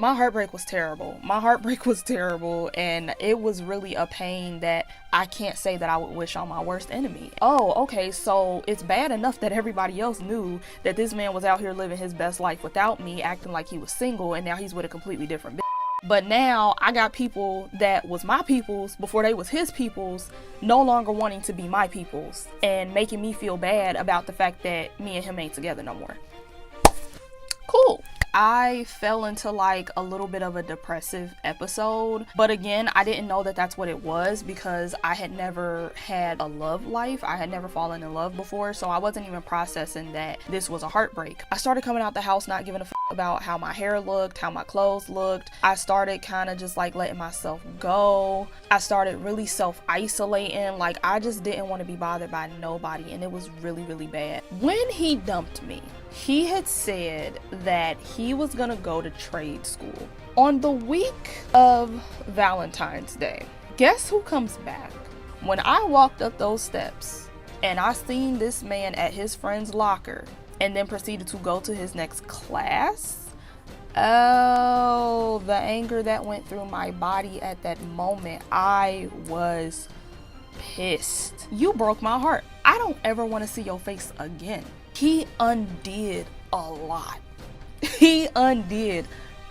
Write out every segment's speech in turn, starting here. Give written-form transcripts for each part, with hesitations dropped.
My heartbreak was terrible. My heartbreak was terrible, and it was really a pain that I can't say that I would wish on my worst enemy. Oh, okay, so it's bad enough that everybody else knew that this man was out here living his best life without me, acting like he was single, and now he's with a completely different bitch. But now I got people that was my peoples before they was his peoples no longer wanting to be my peoples and making me feel bad about the fact that me and him ain't together no more. Cool. I fell into like a little bit of a depressive episode, but again, I didn't know that that's what it was because I had never had a love life. I had never fallen in love before, so I wasn't even processing that this was a heartbreak. I started coming out the house not giving a f about how my hair looked, how my clothes looked. I started kind of just like letting myself go. I started really self-isolating. Like I just didn't want to be bothered by nobody, and it was really, really bad. When he dumped me, he had said that he was gonna go to trade school on the week of Valentine's Day. Guess who comes back? When I walked up those steps and I seen this man at his friend's locker and then proceeded to go to his next class, oh, the anger that went through my body at that moment, I was pissed. You broke my heart. I don't ever want to see your face again. He undid a lot. He undid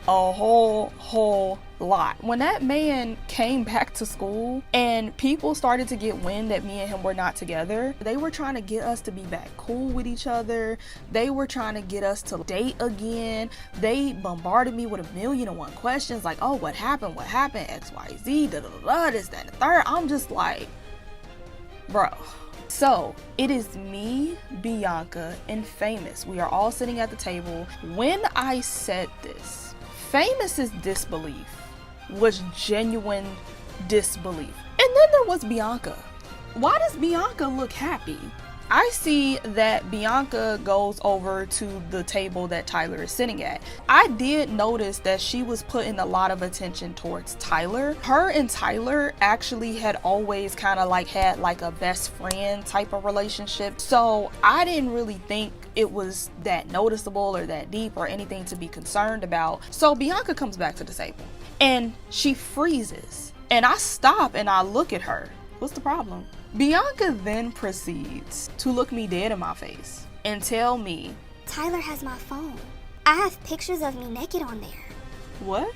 a whole lot. When that man came back to school and people started to get wind that me and him were not together, they were trying to get us to be back cool with each other. They were trying to get us to date again. They bombarded me with 1,000,001 questions like, oh, what happened, X, Y, Z, da da da, this, that, and the third. I'm just like, bro. So it is me, Bianca, and Famous. We are all sitting at the table. When I said this, Famous's disbelief was genuine disbelief. And then there was Bianca. Why does Bianca look happy? I see that Bianca goes over to the table that Tyler is sitting at. I did notice that she was putting a lot of attention towards Tyler. Her and Tyler actually had always kind of like had like a best friend type of relationship. So I didn't really think it was that noticeable or that deep or anything to be concerned about. So Bianca comes back to the table and she freezes. And I stop and I look at her. What's the problem? Bianca then proceeds to look me dead in my face and tell me, Tyler has my phone. I have pictures of me naked on there. What?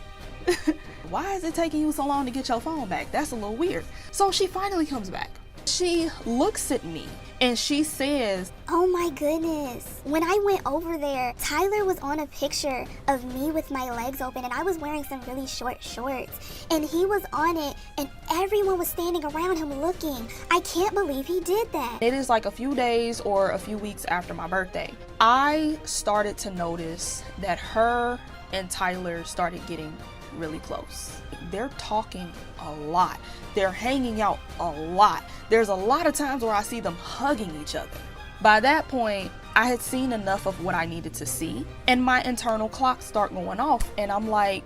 Why is it taking you so long to get your phone back? That's a little weird. So she finally comes back. She looks at me and she says, oh my goodness. When I went over there, Tyler was on a picture of me with my legs open and I was wearing some really short shorts. And he was on it and everyone was standing around him looking. I can't believe he did that. It is like a few days or a few weeks after my birthday. I started to notice that her and Tyler started getting really close. They're talking a lot. They're hanging out a lot. There's a lot of times where I see them hugging each other. By that point, I had seen enough of what I needed to see, and my internal clocks start going off, and I'm like,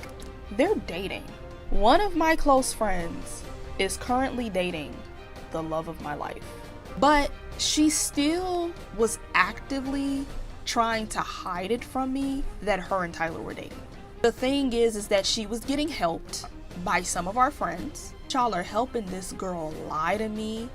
they're dating. One of my close friends is currently dating the love of my life, but she still was actively trying to hide it from me that her and Tyler were dating. The thing is that she was getting helped by some of our friends. Y'all are helping this girl lie to me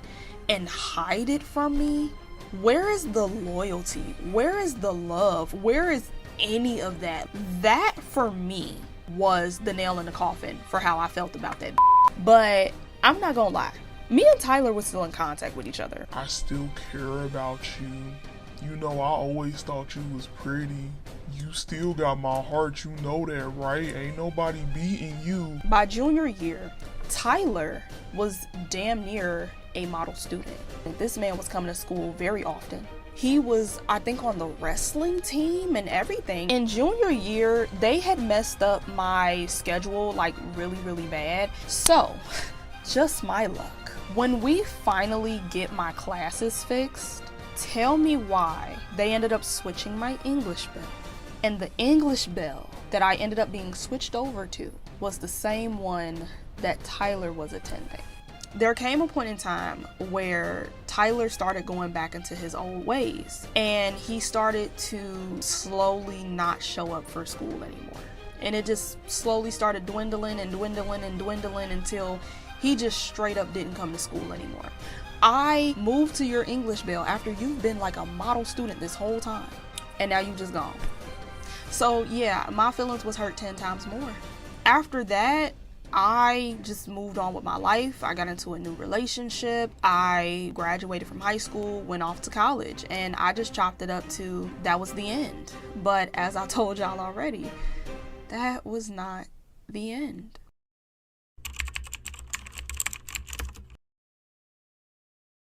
and hide it from me. Where is the loyalty? Where is the love? Where is any of that? That for me was the nail in the coffin for how I felt about that. But I'm not gonna lie. Me and Tyler were still in contact with each other. I still care about you. You know, I always thought you was pretty. You still got my heart, you know that, right? Ain't nobody beating you. By junior year, Tyler was damn near a model student. This man was coming to school very often. He was, I think, on the wrestling team and everything. In junior year, they had messed up my schedule like really, really bad. So, just my luck. When we finally get my classes fixed, tell me why they ended up switching my English bell. And the English bell that I ended up being switched over to was the same one that Tyler was attending. There came a point in time where Tyler started going back into his old ways and he started to slowly not show up for school anymore. And it just slowly started dwindling and dwindling and dwindling until he just straight up didn't come to school anymore. I moved to your English Bell after you've been like a model student this whole time, and now you just gone. So yeah, my feelings was hurt 10 times more. After that, I just moved on with my life. I got into a new relationship. I graduated from high school, went off to college, and I just chopped it up to that was the end. But as I told y'all already, that was not the end.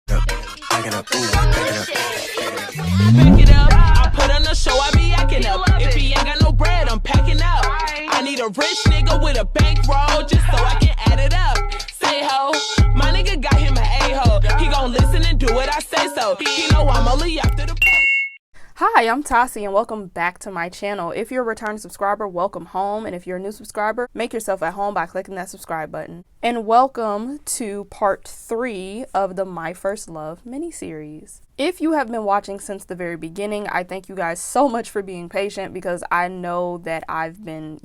Back it up, I put on the show, I be acting up. If he ain't got no bread, I'm packing up. I need a rich nigga with a bankroll just so I can add it up. Say ho, my nigga got him an a-hole. He gon' listen and do what I say so. He know I'm only after the. Hi, I'm Tassie and welcome back to my channel. If you're a return subscriber, welcome home. And if you're a new subscriber, make yourself at home by clicking that subscribe button. And welcome to part 3 of the My First Love mini-series. If you have been watching since the very beginning, I thank you guys so much for being patient because I know that I've been,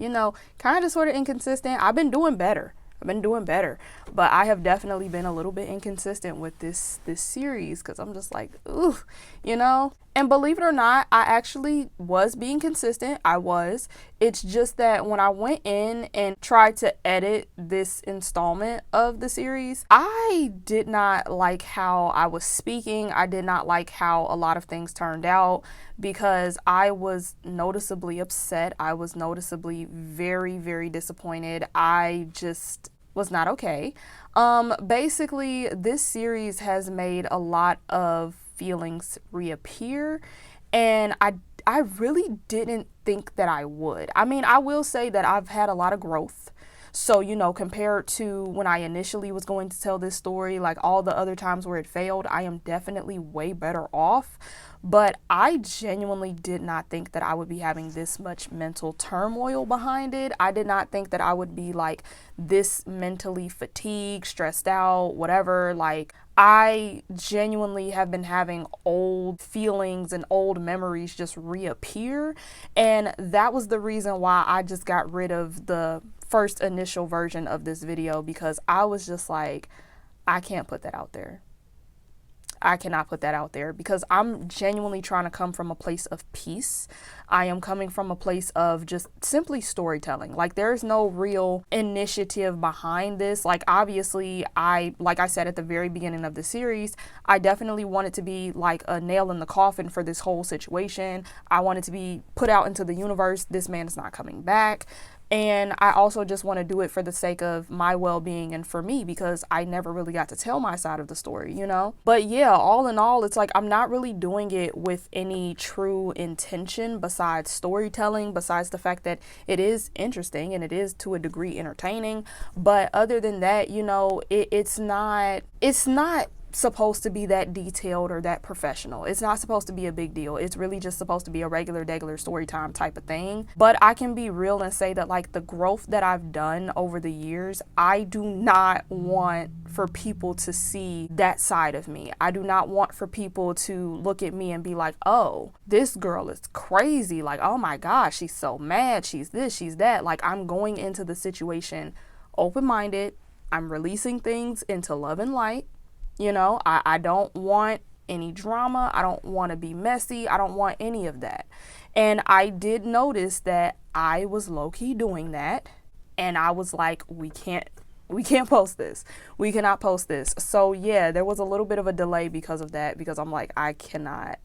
kind of sort of inconsistent. I've been doing better, but I have definitely been a little bit inconsistent with this series because I'm just like, ooh, And believe it or not, I actually was being consistent. I was. It's just that when I went in and tried to edit this installment of the series, I did not like how I was speaking. I did not like how a lot of things turned out because I was noticeably upset. I was noticeably very, very disappointed. I just was not okay. Basically, this series has made a lot of feelings reappear, and I really didn't think that I would. I mean, I will say that I've had a lot of growth. So, compared to when I initially was going to tell this story, like all the other times where it failed, I am definitely way better off. But I genuinely did not think that I would be having this much mental turmoil behind it. I did not think that I would be like this mentally fatigued, stressed out, whatever. Like, I genuinely have been having old feelings and old memories just reappear. And that was the reason why I just got rid of the first initial version of this video, because I was just like, I can't put that out there. I cannot put that out there because I'm genuinely trying to come from a place of peace. I am coming from a place of just simply storytelling. Like, there's no real initiative behind this. Like, obviously, like I said at the very beginning of the series, I definitely wanted to be like a nail in the coffin for this whole situation. I wanted to be put out into the universe. This man is not coming back. And I also just want to do it for the sake of my well-being and for me, because I never really got to tell my side of the story, But yeah, all in all, it's like I'm not really doing it with any true intention besides storytelling, besides the fact that it is interesting and it is to a degree entertaining. But other than that, it's not supposed to be that detailed or that professional. It's not supposed to be a big deal. It's really just supposed to be a regular story time type of thing. But I can be real and say that, like, the growth that I've done over the years, I do not want for people to see that side of me. I do not want for people to look at me and be like, oh, this girl is crazy. Like, oh my gosh, she's so mad. She's this, she's that. Like, I'm going into the situation open-minded. I'm releasing things into love and light. I don't want any drama. I don't want to be messy. I don't want any of that. And I did notice that I was low-key doing that. And I was like, we can't post this. We cannot post this. So yeah, there was a little bit of a delay because of that, because I'm like, I cannot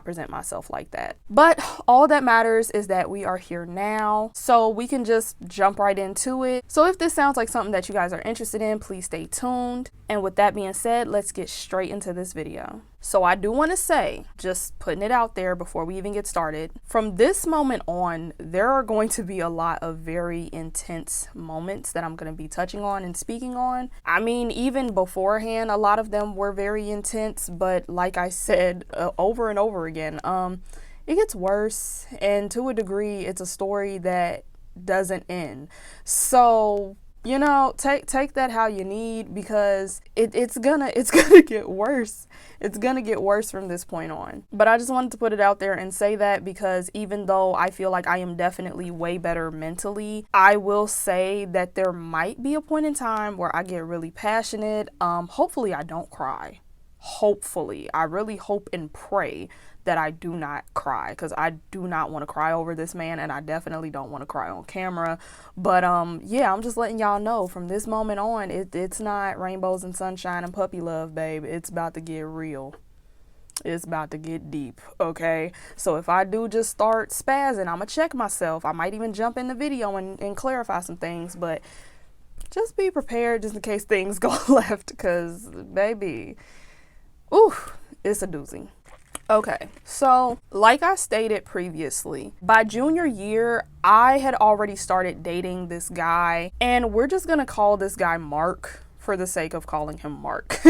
present myself like that. But all that matters is that we are here now, so we can just jump right into it. So if this sounds like something that you guys are interested in, please stay tuned. And with that being said, let's get straight into this video. So I do want to say, just putting it out there before we even get started, from this moment on, there are going to be a lot of very intense moments that I'm going to be touching on and speaking on. I mean, even beforehand, a lot of them were very intense, but like I said over and over again, it gets worse, and to a degree, it's a story that doesn't end. So You know, take that how you need, because it's gonna get worse. It's gonna get worse from this point on. But I just wanted to put it out there and say that, because even though I feel like I am definitely way better mentally, I will say that there might be a point in time where I get really passionate. Hopefully I don't cry. Hopefully. I really hope and pray that I do not cry, because I do not want to cry over this man, and I definitely don't want to cry on camera. But yeah, I'm just letting y'all know from this moment on, it's not rainbows and sunshine and puppy love, babe. It's about to get real. It's about to get deep, okay? So if I do just start spazzing, I'm gonna check myself. I might even jump in the video and clarify some things, but just be prepared just in case things go left, because baby, ooh, it's a doozy. Okay, so like I stated previously, by junior year, I had already started dating this guy, and we're just gonna call this guy Mark for the sake of calling him Mark,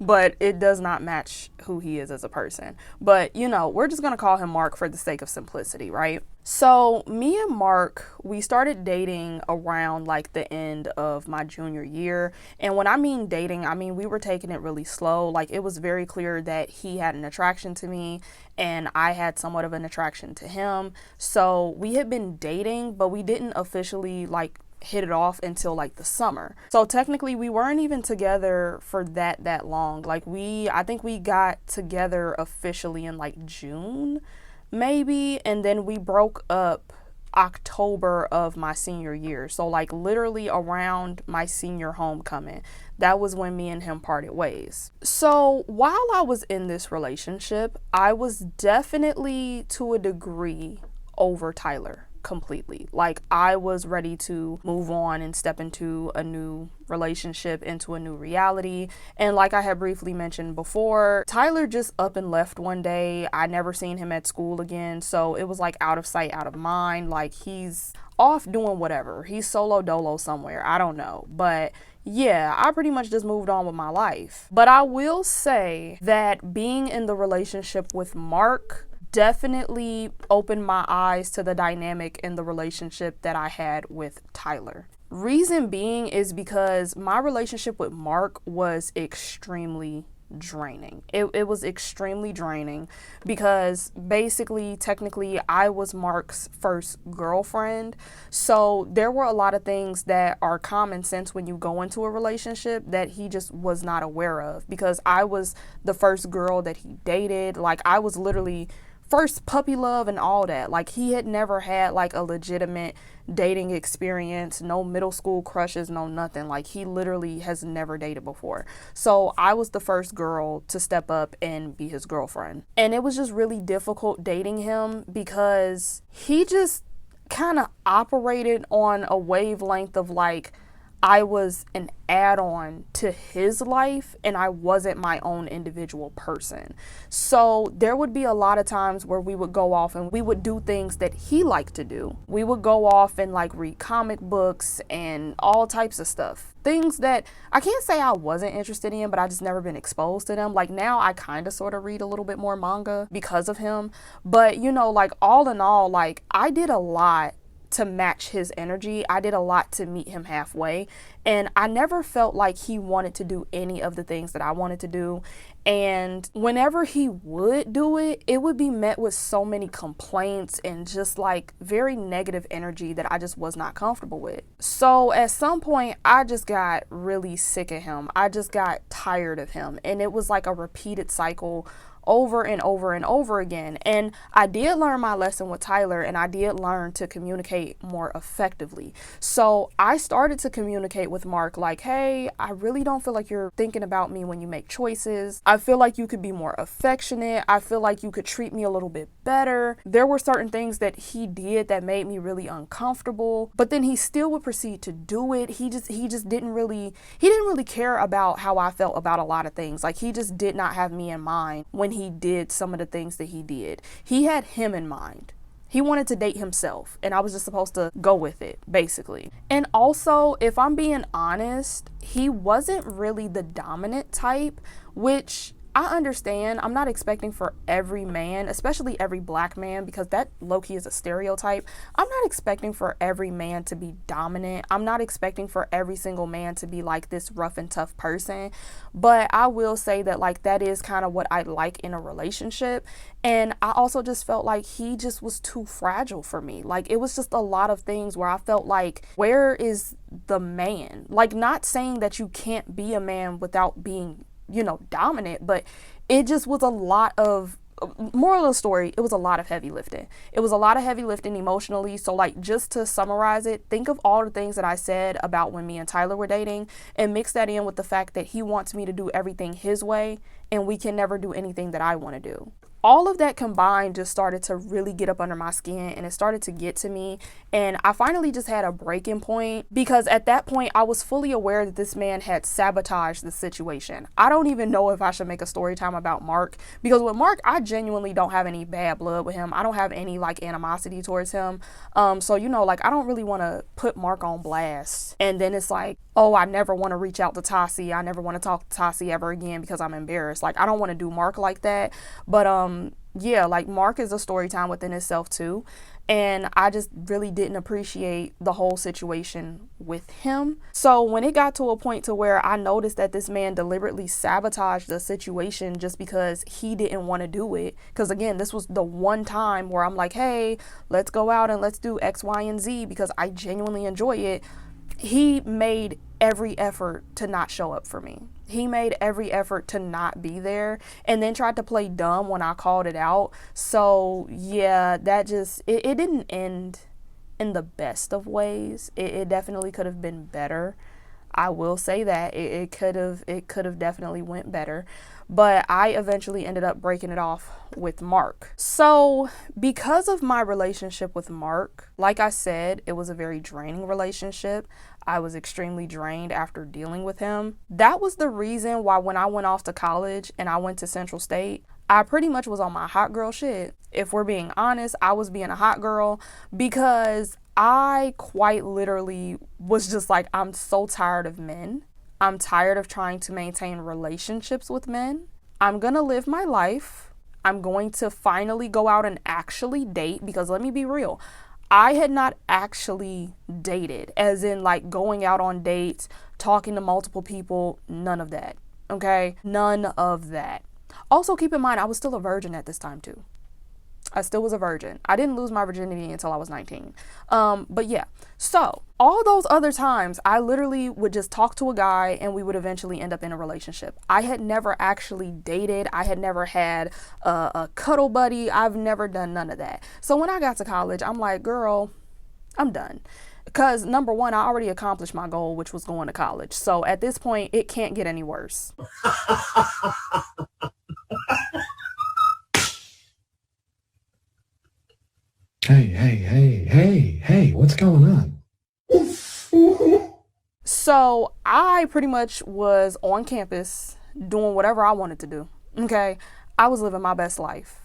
but it does not match who he is as a person. But you know, we're just gonna call him Mark for the sake of simplicity, right? So me and Mark, we started dating around like the end of my junior year. And when I mean dating, I mean we were taking it really slow. Like, it was very clear that he had an attraction to me and I had somewhat of an attraction to him. So we had been dating, but we didn't officially like hit it off until like the summer. So technically we weren't even together for that long. Like, I think we got together officially in like June maybe, and then we broke up October of my senior year. So like literally around my senior homecoming, that was when me and him parted ways. So while I was in this relationship, I was definitely to a degree over Tyler completely. Like, I was ready to move on and step into a new relationship, into a new reality. And like I had briefly mentioned before, Tyler just up and left one day. I never seen him at school again. So it was like out of sight, out of mind. Like, he's off doing whatever. He's solo dolo somewhere. I don't know. But yeah, I pretty much just moved on with my life. But I will say that being in the relationship with Mark definitely opened my eyes to the dynamic in the relationship that I had with Tyler. Reason being is because my relationship with Mark was extremely draining. It was extremely draining because basically, technically, I was Mark's first girlfriend. So there were a lot of things that are common sense when you go into a relationship that he just was not aware of, because I was the first girl that he dated. Like, I was literally first puppy love and all that. Like, he had never had like a legitimate dating experience, no middle school crushes, no nothing. Like, he literally has never dated before. So I was the first girl to step up and be his girlfriend. And it was just really difficult dating him because he just kind of operated on a wavelength of like, I was an add-on to his life and I wasn't my own individual person. So there would be a lot of times where we would go off and we would do things that he liked to do. We would go off and like read comic books and all types of stuff. Things that I can't say I wasn't interested in, but I just never been exposed to them. Like, now I kind of sort of read a little bit more manga because of him. But you know, like, all in all, like, I did a lot to match his energy. I did a lot to meet him halfway, and I never felt like he wanted to do any of the things that I wanted to do. And whenever he would do it, it would be met with so many complaints and just like very negative energy that I just was not comfortable with. So at some point, I just got really sick of him. I just got tired of him, and it was like a repeated cycle over and over and over again. And I did learn my lesson with Tyler, and I did learn to communicate more effectively. So I started to communicate with Mark like, hey, I really don't feel like you're thinking about me when you make choices. I feel like you could be more affectionate. I feel like you could treat me a little bit better. There were certain things that he did that made me really uncomfortable, but then he still would proceed to do it. He didn't really care about how I felt about a lot of things. Like, he just did not have me in mind when he did some of the things that he did. He had him in mind. He wanted to date himself, and I was just supposed to go with it, basically. And also, if I'm being honest, he wasn't really the dominant type, which I understand. I'm not expecting for every man, especially every black man, because that low-key is a stereotype. I'm not expecting for every man to be dominant. I'm not expecting for every single man to be like this rough and tough person. But I will say that like that is kind of what I like in a relationship. And I also just felt like he just was too fragile for me. Like it was just a lot of things where I felt like, where is the man? Like, not saying that you can't be a man without being, you know, dominant, but it just was a lot of, moral of the story, it was a lot of heavy lifting. It was a lot of heavy lifting emotionally. So like, just to summarize it, think of all the things that I said about when me and Tyler were dating and mix that in with the fact that he wants me to do everything his way and we can never do anything that I want to do. All of that combined just started to really get up under my skin, and it started to get to me, and I finally just had a breaking point, because at that point I was fully aware that this man had sabotaged the situation. I don't even know if I should make a story time about Mark, because with Mark, I genuinely don't have any bad blood with him. I don't have any like animosity towards him. So you know, like I don't really want to put Mark on blast, and then it's like, oh, I never want to reach out to Tassie. I never want to talk to Tassie ever again because I'm embarrassed. Like I don't want to do Mark like that. But yeah, like Mark is a story time within itself too. And I just really didn't appreciate the whole situation with him. So when it got to a point to where I noticed that this man deliberately sabotaged the situation just because he didn't want to do it. Because again, this was the one time where I'm like, hey, let's go out and let's do X, Y, and Z because I genuinely enjoy it. He made every effort to not show up for me. He made every effort to not be there and then tried to play dumb when I called it out. So yeah, that just, it didn't end in the best of ways. It definitely could have been better. I will say that it could have definitely went better, but I eventually ended up breaking it off with Mark. So because of my relationship with Mark, like I said, it was a very draining relationship. I was extremely drained after dealing with him. That was the reason why when I went off to college and I went to Central State, I pretty much was on my hot girl shit. If we're being honest, I was being a hot girl because I quite literally was just like, I'm so tired of men. I'm tired of trying to maintain relationships with men. I'm gonna live my life. I'm going to finally go out and actually date, because let me be real, I had not actually dated, as in like going out on dates, talking to multiple people, none of that, okay? None of that. Also, keep in mind, I was still a virgin at this time too. I still was a virgin. I didn't lose my virginity until I was 19. But yeah, so all those other times, I literally would just talk to a guy and we would eventually end up in a relationship. I had never actually dated. I had never had a cuddle buddy. I've never done none of that. So when I got to college, I'm like, girl, I'm done. Because number one, I already accomplished my goal, which was going to college. So at this point, it can't get any worse. Hey, what's going on? So I pretty much was on campus doing whatever I wanted to do. Okay. I was living my best life.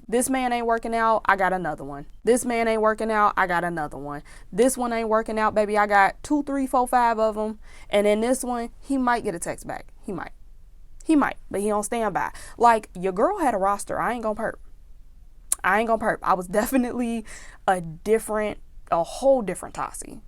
This man ain't working out. I got another one. This man ain't working out. I got another one. This one ain't working out, baby. I got 2, 3, 4, 5 of them. And then this one, he might get a text back. He might, but he don't stand by. Like, your girl had a roster. I ain't gonna perp. I was definitely a whole different Tassie.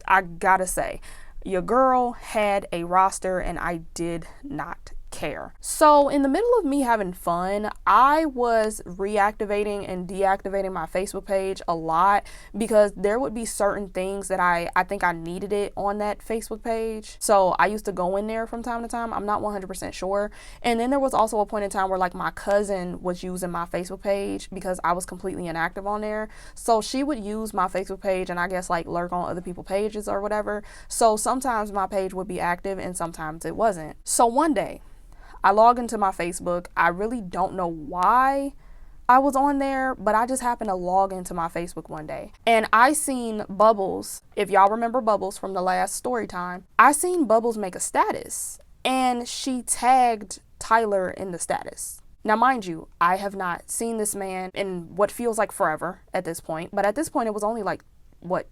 I gotta say, your girl had a roster and I did not care. So in the middle of me having fun, I was reactivating and deactivating my Facebook page a lot because there would be certain things that I think I needed it on that Facebook page. So I used to go in there from time to time. I'm not 100% sure. And then there was also a point in time where like my cousin was using my Facebook page because I was completely inactive on there. So she would use my Facebook page and I guess like lurk on other people's pages or whatever. So sometimes my page would be active and sometimes it wasn't. So one day, I log into my Facebook. I really don't know why I was on there, but I just happened to log into my Facebook one day. And I seen Bubbles, if y'all remember Bubbles from the last story time, I seen Bubbles make a status and she tagged Tyler in the status. Now, mind you, I have not seen this man in what feels like forever at this point, but at this point it was only like, what,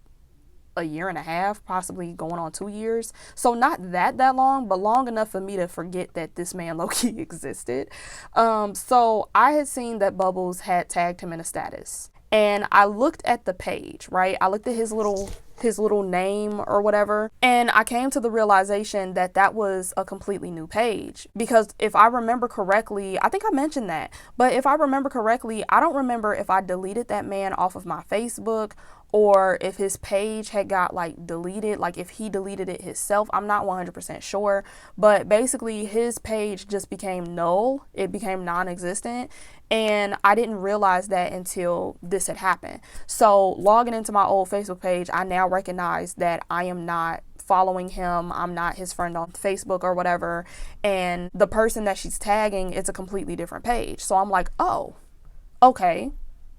a year and a half, possibly going on 2 years. So not that long, but long enough for me to forget that this man low-key existed. So I had seen that Bubbles had tagged him in a status. And I looked at the page, right? I looked at his little name or whatever, and I came to the realization that that was a completely new page. Because if I remember correctly, I think I mentioned that, but if I remember correctly, I don't remember if I deleted that man off of my Facebook or if his page had got like deleted, like if he deleted it himself. I'm not 100% sure, but basically his page just became null. It became non-existent. And I didn't realize that until this had happened. So logging into my old Facebook page, I now recognize that I am not following him. I'm not his friend on Facebook or whatever. And the person that she's tagging, it's a completely different page. So I'm like, oh, okay,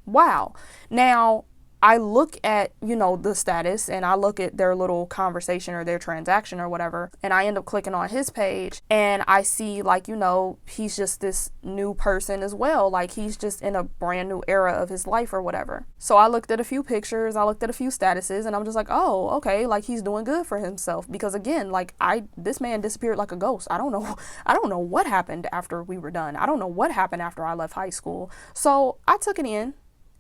wow. Now, I look at, the status, and I look at their little conversation or their transaction or whatever, and I end up clicking on his page, and I see he's just this new person as well. Like, he's just in a brand new era of his life or whatever. So I looked at a few pictures, I looked at a few statuses, and I'm just like, oh, okay, like he's doing good for himself. Because again, this man disappeared like a ghost. I don't know what happened after we were done. I don't know what happened after I left high school. So I took it in.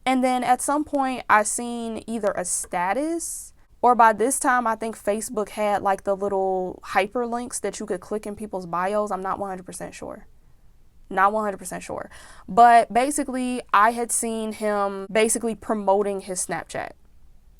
And then at some point I seen either a status, or by this time I think Facebook had like the little hyperlinks that you could click in people's bios. I'm not 100% sure. Not 100% sure. But basically I had seen him basically promoting his Snapchat.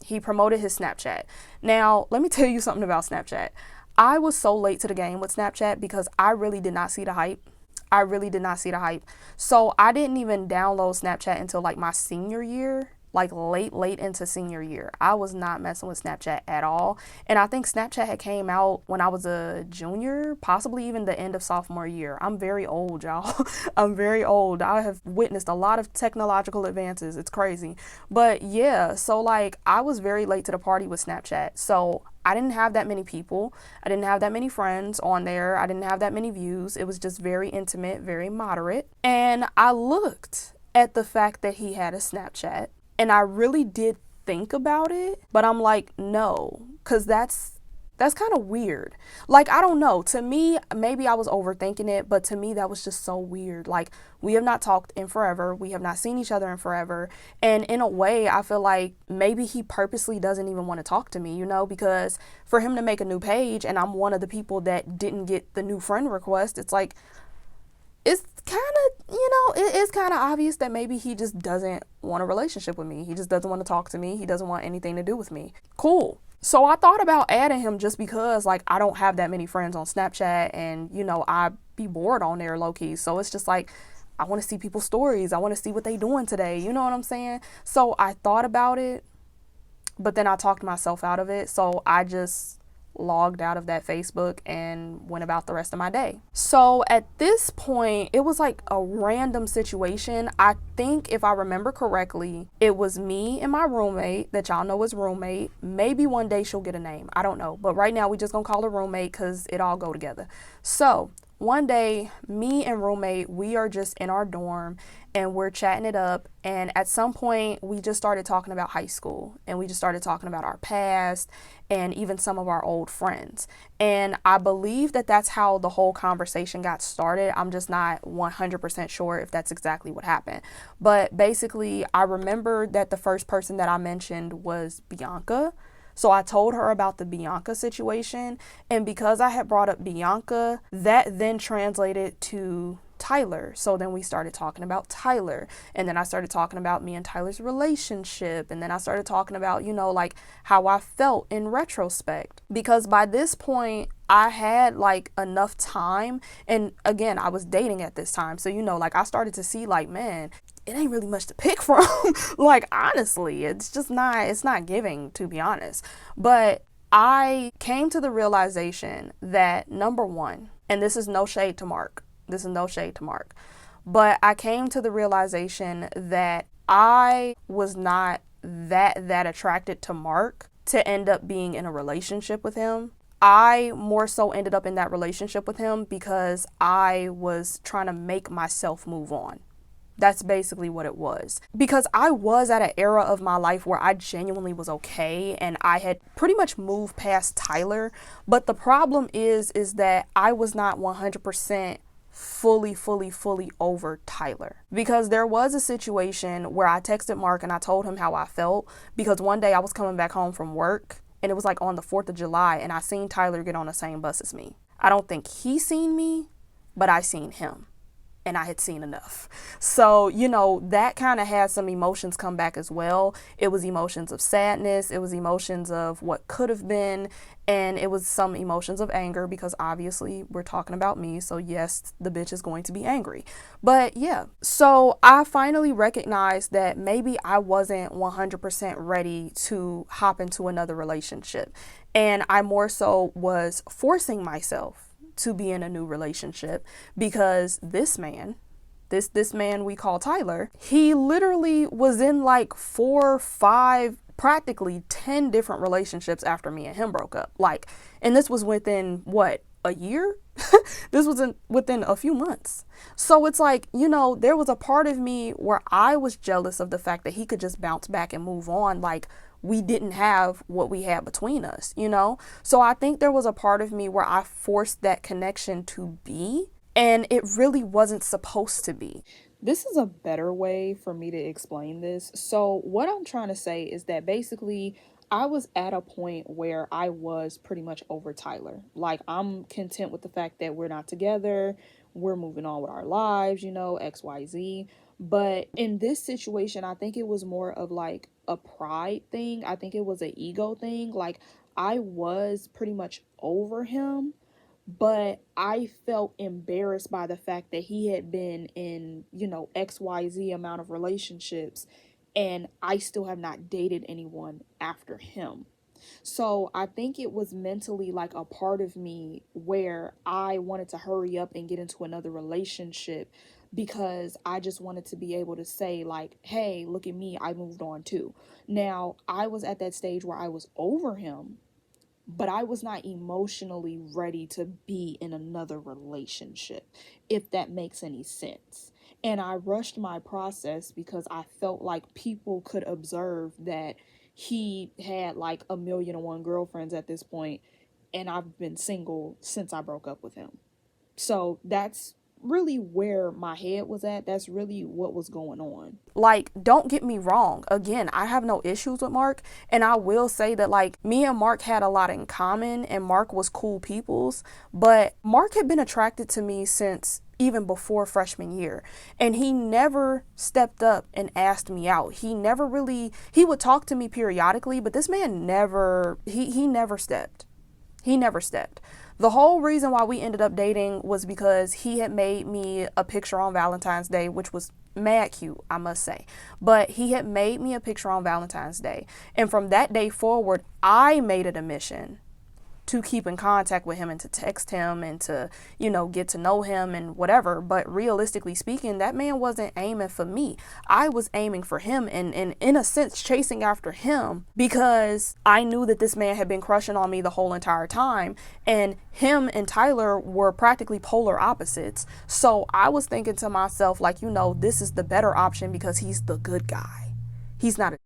He promoted his Snapchat. Now, let me tell you something about Snapchat. I was so late to the game with Snapchat because I really did not see the hype. I really did not see the hype. So I didn't even download Snapchat until like my senior year, like late into senior year. I was not messing with Snapchat at all. And I think Snapchat had came out when I was a junior, possibly even the end of sophomore year. I'm very old, y'all. I'm very old. I have witnessed a lot of technological advances. It's crazy. But yeah, so like I was very late to the party with Snapchat. So I didn't have that many people. I didn't have that many friends on there. I didn't have that many views. It was just very intimate, very moderate. And I looked at the fact that he had a Snapchat, and I really did think about it, but I'm like, no, because that's kind of weird. Like, I don't know. To me, maybe I was overthinking it, but to me, that was just so weird. Like, we have not talked in forever. We have not seen each other in forever. And in a way, I feel like maybe he purposely doesn't even want to talk to me, because for him to make a new page and I'm one of the people that didn't get the new friend request, it's like, it's kind of, it is kind of obvious that maybe he just doesn't want a relationship with me. He just doesn't want to talk to me. He doesn't want anything to do with me. Cool. So I thought about adding him just because, like, I don't have that many friends on Snapchat, and, I be bored on there low-key. So it's just like, I want to see people's stories. I want to see what they doing today. You know what I'm saying? So I thought about it, but then I talked myself out of it. So I just logged out of that Facebook and went about the rest of my day. So at this point, it was like a random situation. I think if I remember correctly, it was me and my roommate that y'all know as roommate. Maybe one day she'll get a name. I don't know. But right now we just gonna call her roommate because it all go together. So one day, me and roommate, we are just in our dorm and we're chatting it up. And at some point, we just started talking about high school, and we just started talking about our past and even some of our old friends. And I believe that that's how the whole conversation got started. I'm just not 100% sure if that's exactly what happened. But basically, I remember that the first person that I mentioned was Bianca. So I told her about the Bianca situation, and because I had brought up Bianca, that then translated to Tyler. So then we started talking about Tyler, and then I started talking about me and Tyler's relationship, and then I started talking about, like how I felt in retrospect, because by this point I had like enough time, and again, I was dating at this time. So, like I started to see like, man, it ain't really much to pick from. Like, honestly, it's not giving, to be honest. But I came to the realization that, number one, and this is no shade to Mark. But I came to the realization that I was not that attracted to Mark to end up being in a relationship with him. I more so ended up in that relationship with him because I was trying to make myself move on. That's basically what it was. Because I was at an era of my life where I genuinely was okay and I had pretty much moved past Tyler. But the problem is that I was not 100% fully over Tyler. Because there was a situation where I texted Mark and I told him how I felt. Because one day I was coming back home from work and it was like on the 4th of July and I seen Tyler get on the same bus as me. I don't think he seen me, but I seen him. And I had seen enough. So, you know, that kind of had some emotions come back as well. It was emotions of sadness. It was emotions of what could have been. And it was some emotions of anger because obviously we're talking about me. So yes, the bitch is going to be angry. But yeah, so I finally recognized that maybe I wasn't 100% ready to hop into another relationship. And I more so was forcing myself to be in a new relationship because this man we call Tyler, he literally was in like 4, 5, practically 10 different relationships after me and him broke up. Like, and this was within what, a year? This was within a few months. So it's like, you know, there was a part of me where I was jealous of the fact that he could just bounce back and move on. Like, we didn't have what we had between us, you know? So I think there was a part of me where I forced that connection to be, and it really wasn't supposed to be. This is a better way for me to explain this. So what I'm trying to say is that basically I was at a point where I was pretty much over Tyler. Like, I'm content with the fact that we're not together. We're moving on with our lives, you know, XYZ. But in this situation, I think it was more of like a pride thing. I think it was an ego thing. Like, I was pretty much over him, but I felt embarrassed by the fact that he had been in, you know, XYZ amount of relationships and I still have not dated anyone after him. So I think it was mentally like a part of me where I wanted to hurry up and get into another relationship because I just wanted to be able to say like, hey, look at me, I moved on too. Now, I was at that stage where I was over him, but I was not emotionally ready to be in another relationship, if that makes any sense. And I rushed my process because I felt like people could observe that he had like 1,000,001 girlfriends at this point, and I've been single since I broke up with him. So that's really where my head was at. That's really what was going on. Like, don't get me wrong. Again, I have no issues with Mark. And I will say that, like, me and Mark had a lot in common. And Mark was cool peoples. But Mark had been attracted to me since even before freshman year. And he never stepped up and asked me out. He never really, he would talk to me periodically. But this man never, he never stepped. He never stepped. The whole reason why we ended up dating was because he had made me a picture on Valentine's Day, which was mad cute, I must say. But he had made me a picture on Valentine's Day. And from that day forward, I made it a mission to keep in contact with him and to text him and to, you know, get to know him and whatever. But realistically speaking, that man wasn't aiming for me. I was aiming for him and in a sense chasing after him because I knew that this man had been crushing on me the whole entire time. And him and Tyler were practically polar opposites. So I was thinking to myself, like, you know, this is the better option because he's the good guy. He's not a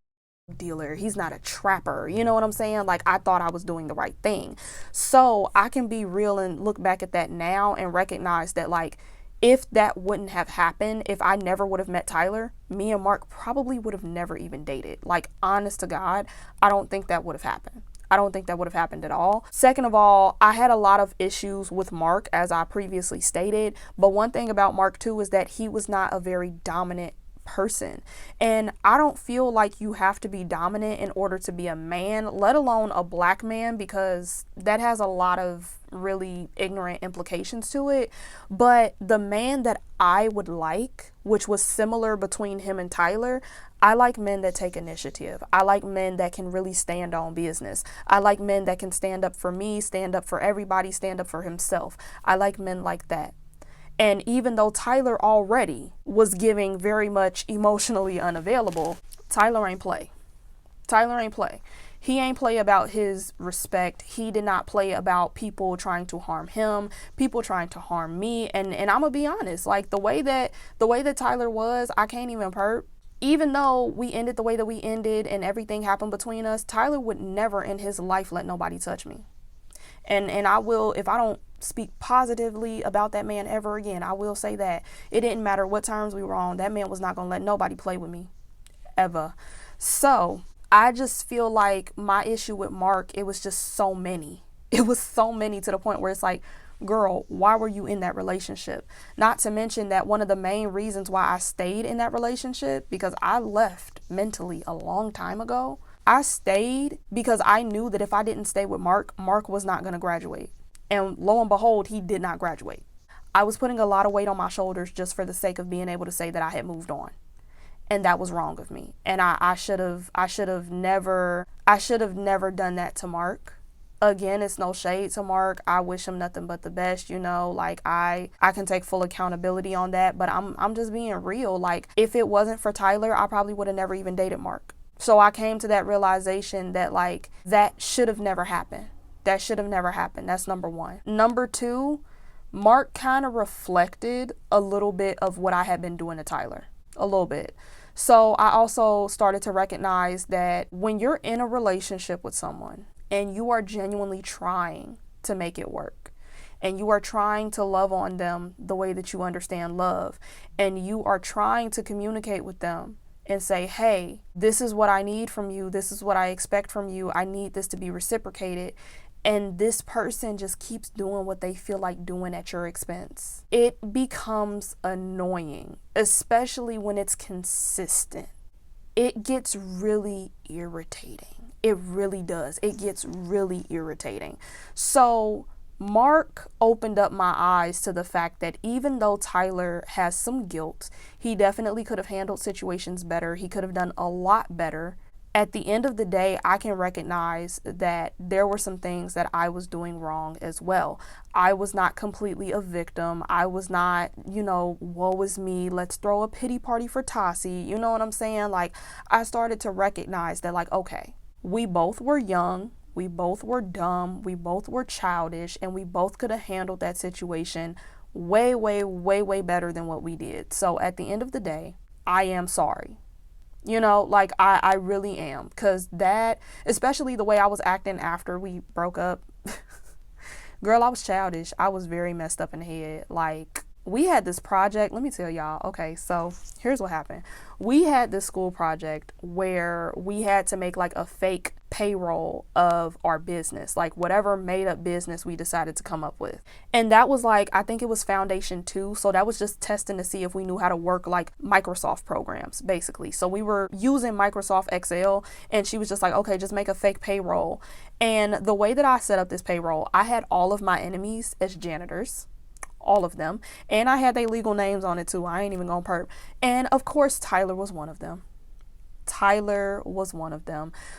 dealer, he's not a trapper, you know what I'm saying? Like, I thought I was doing the right thing. So I can be real and look back at that now and recognize that, like, if that wouldn't have happened, if I never would have met Tyler, me and Mark probably would have never even dated. Like, honest to God, I don't think that would have happened. I don't think that would have happened at all. Second of all, I had a lot of issues with Mark, as I previously stated. But one thing about Mark too is that he was not a very dominant person. And I don't feel like you have to be dominant in order to be a man, let alone a black man, because that has a lot of really ignorant implications to it. But the man that I would like, which was similar between him and Tyler, I like men that take initiative. I like men that can really stand on business. I like men that can stand up for me, stand up for everybody, stand up for himself. I like men like that. And even though Tyler already was giving very much emotionally unavailable, Tyler ain't play. Tyler ain't play. He ain't play about his respect. He did not play about people trying to harm him, people trying to harm me. And I'm gonna be honest, like the way that Tyler was, I can't even perp. Even though we ended the way that we ended and everything happened between us, Tyler would never in his life let nobody touch me. And I will, if I don't speak positively about that man ever again, I will say that it didn't matter what terms we were on. That man was not gonna let nobody play with me ever. So I just feel like my issue with Mark, it was just so many. It was so many to the point where it's like, girl, why were you in that relationship? Not to mention that one of the main reasons why I stayed in that relationship, because I left mentally a long time ago. I stayed because I knew that if I didn't stay with Mark, Mark was not going to graduate. And lo and behold, he did not graduate. I was putting a lot of weight on my shoulders just for the sake of being able to say that I had moved on. And that was wrong of me. And I should have never done that to Mark. Again, it's no shade to Mark. I wish him nothing but the best, like I can take full accountability on that, but I'm just being real. Like if it wasn't for Tyler, I probably would have never even dated Mark. So I came to that realization that like that should have never happened. That should have never happened. That's number one. Number two, Mark kind of reflected a little bit of what I had been doing to Tyler. A little bit. So I also started to recognize that when you're in a relationship with someone and you are genuinely trying to make it work and you are trying to love on them the way that you understand love and you are trying to communicate with them and say, hey, this is what I need from you. This is what I expect from you. I need this to be reciprocated. And this person just keeps doing what they feel like doing at your expense. It becomes annoying, especially when it's consistent. It gets really irritating. It really does. It gets really irritating. So Mark opened up my eyes to the fact that even though Tyler has some guilt, he definitely could have handled situations better. He could have done a lot better. At the end of the day, I can recognize that there were some things that I was doing wrong as well. I was not completely a victim. I was not, woe is me, let's throw a pity party for Tassie. You know what I'm saying? Like, I started to recognize that, like, okay, we both were young, we both were dumb, we both were childish, and we both could have handled that situation way, way, way, way better than what we did. So at the end of the day, I am sorry. I really am, because that, especially the way I was acting after we broke up, girl, I was childish. I was very messed up in the head. Like, we had this project, let me tell y'all. Okay, so here's what happened. We had this school project where we had to make like a fake payroll of our business, like whatever made up business we decided to come up with. And that was like, I think it was Foundation 2. So that was just testing to see if we knew how to work like Microsoft programs, basically. So we were using Microsoft Excel, and she was just like, okay, just make a fake payroll. And the way that I set up this payroll, I had all of my enemies as janitors. All of them. And I had their legal names on it too. I ain't even gonna perp. And of course, Tyler was one of them.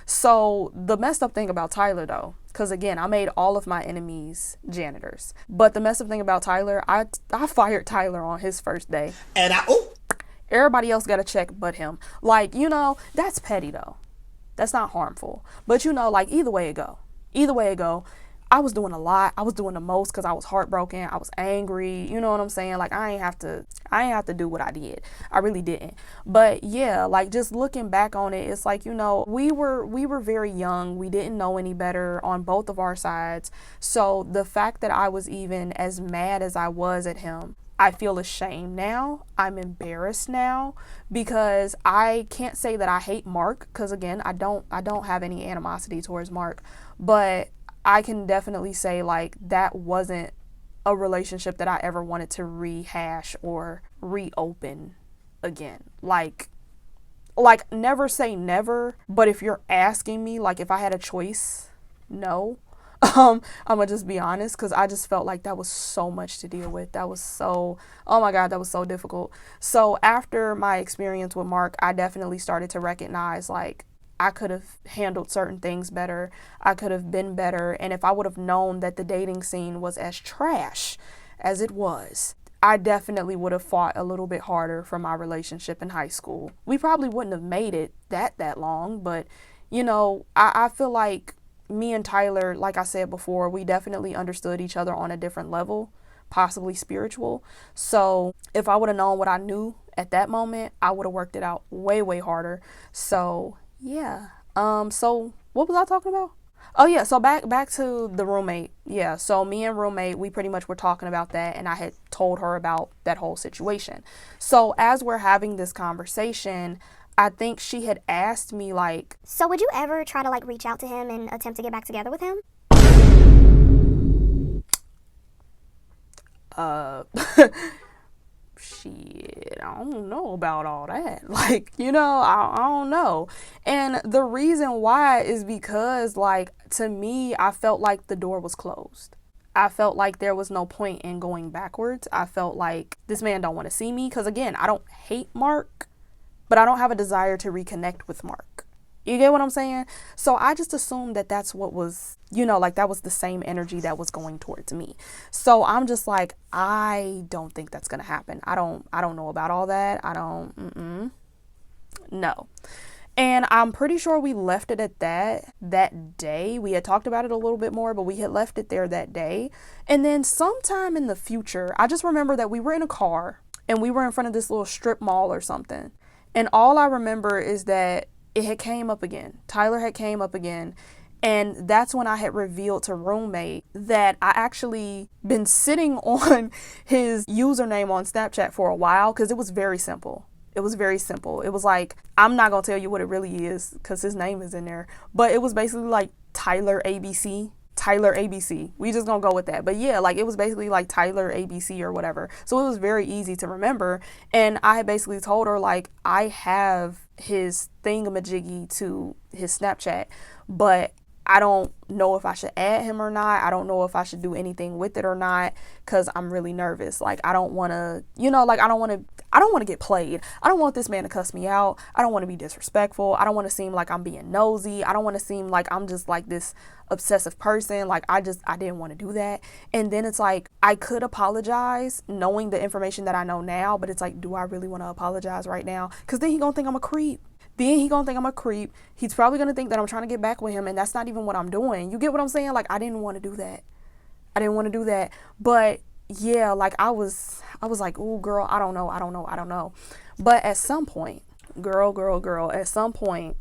So the messed up thing about Tyler though, because again, I made all of my enemies janitors. But the messed up thing about Tyler, I fired Tyler on his first day. And everybody else got a check but him. Like, that's petty though. That's not harmful. But like either way it go, I was doing a lot. I was doing the most because I was heartbroken. I was angry. You know what I'm saying? Like I ain't have to do what I did. I really didn't. But yeah, like just looking back on it, it's like, we were very young. We didn't know any better on both of our sides. So the fact that I was even as mad as I was at him, I feel ashamed now. I'm embarrassed now because I can't say that I hate Mark, because again, I don't have any animosity towards Mark, but I can definitely say like that wasn't a relationship that I ever wanted to rehash or reopen again. Like never say never, but if you're asking me, like if I had a choice, no. I'm gonna just be honest, because I just felt like that was so much to deal with. That was so, oh my God, that was so difficult. So after my experience with Mark, I definitely started to recognize like I could have handled certain things better. I could have been better. And if I would have known that the dating scene was as trash as it was, I definitely would have fought a little bit harder for my relationship in high school. We probably wouldn't have made it that long, but you know, I feel like me and Tyler, like I said before, we definitely understood each other on a different level, possibly spiritual. So if I would have known what I knew at that moment, I would have worked it out way, way harder. So yeah. So what was I talking about? Oh yeah, so back to the roommate. Yeah, so me and roommate, we pretty much were talking about that, and I had told her about that whole situation. So as we're having this conversation, I think she had asked me like, So would you ever try to like reach out to him and attempt to get back together with him? shit, I don't know about all that. Like, you know, I don't know. And the reason why is because, like, to me, I felt like the door was closed. I felt like there was no point in going backwards. I felt like this man don't want to see me. Because, again, I don't hate Mark, but I don't have a desire to reconnect with Mark. You get what I'm saying? So I just assumed that that's what was, you know, like that was the same energy that was going towards me. So I'm just like, I don't think that's going to happen. I don't know about all that. No. And I'm pretty sure we left it at that day. We had talked about it a little bit more, but we had left it there that day. And then sometime in the future, I just remember that we were in a car and we were in front of this little strip mall or something. And all I remember is that it had came up again. Tyler had came up again. And that's when I had revealed to roommate that I actually been sitting on his username on Snapchat for a while because it was very simple. It was very simple. It was like, I'm not going to tell you what it really is because his name is in there. But it was basically like Tyler ABC. Tyler ABC. We just gonna go with that. But yeah, like it was basically like Tyler ABC or whatever. So it was very easy to remember. And I had basically told her like, I have his thingamajiggy to his Snapchat, but I don't know if I should add him or not. I don't know if I should do anything with it or not because I'm really nervous. Like I don't want to, you know, like I don't want to get played. I don't want this man to cuss me out. I don't want to be disrespectful. I don't want to seem like I'm being nosy. I don't want to seem like I'm just like this obsessive person. Like I didn't want to do that. And then it's like I could apologize knowing the information that I know now, but it's like, do I really want to apologize right now? Because then he gonna think I'm a creep. He's probably going to think that I'm trying to get back with him, and that's not even what I'm doing. You get what I'm saying? Like, I didn't want to do that. But yeah, like I was like, oh girl, I don't know. But at some point, at some point,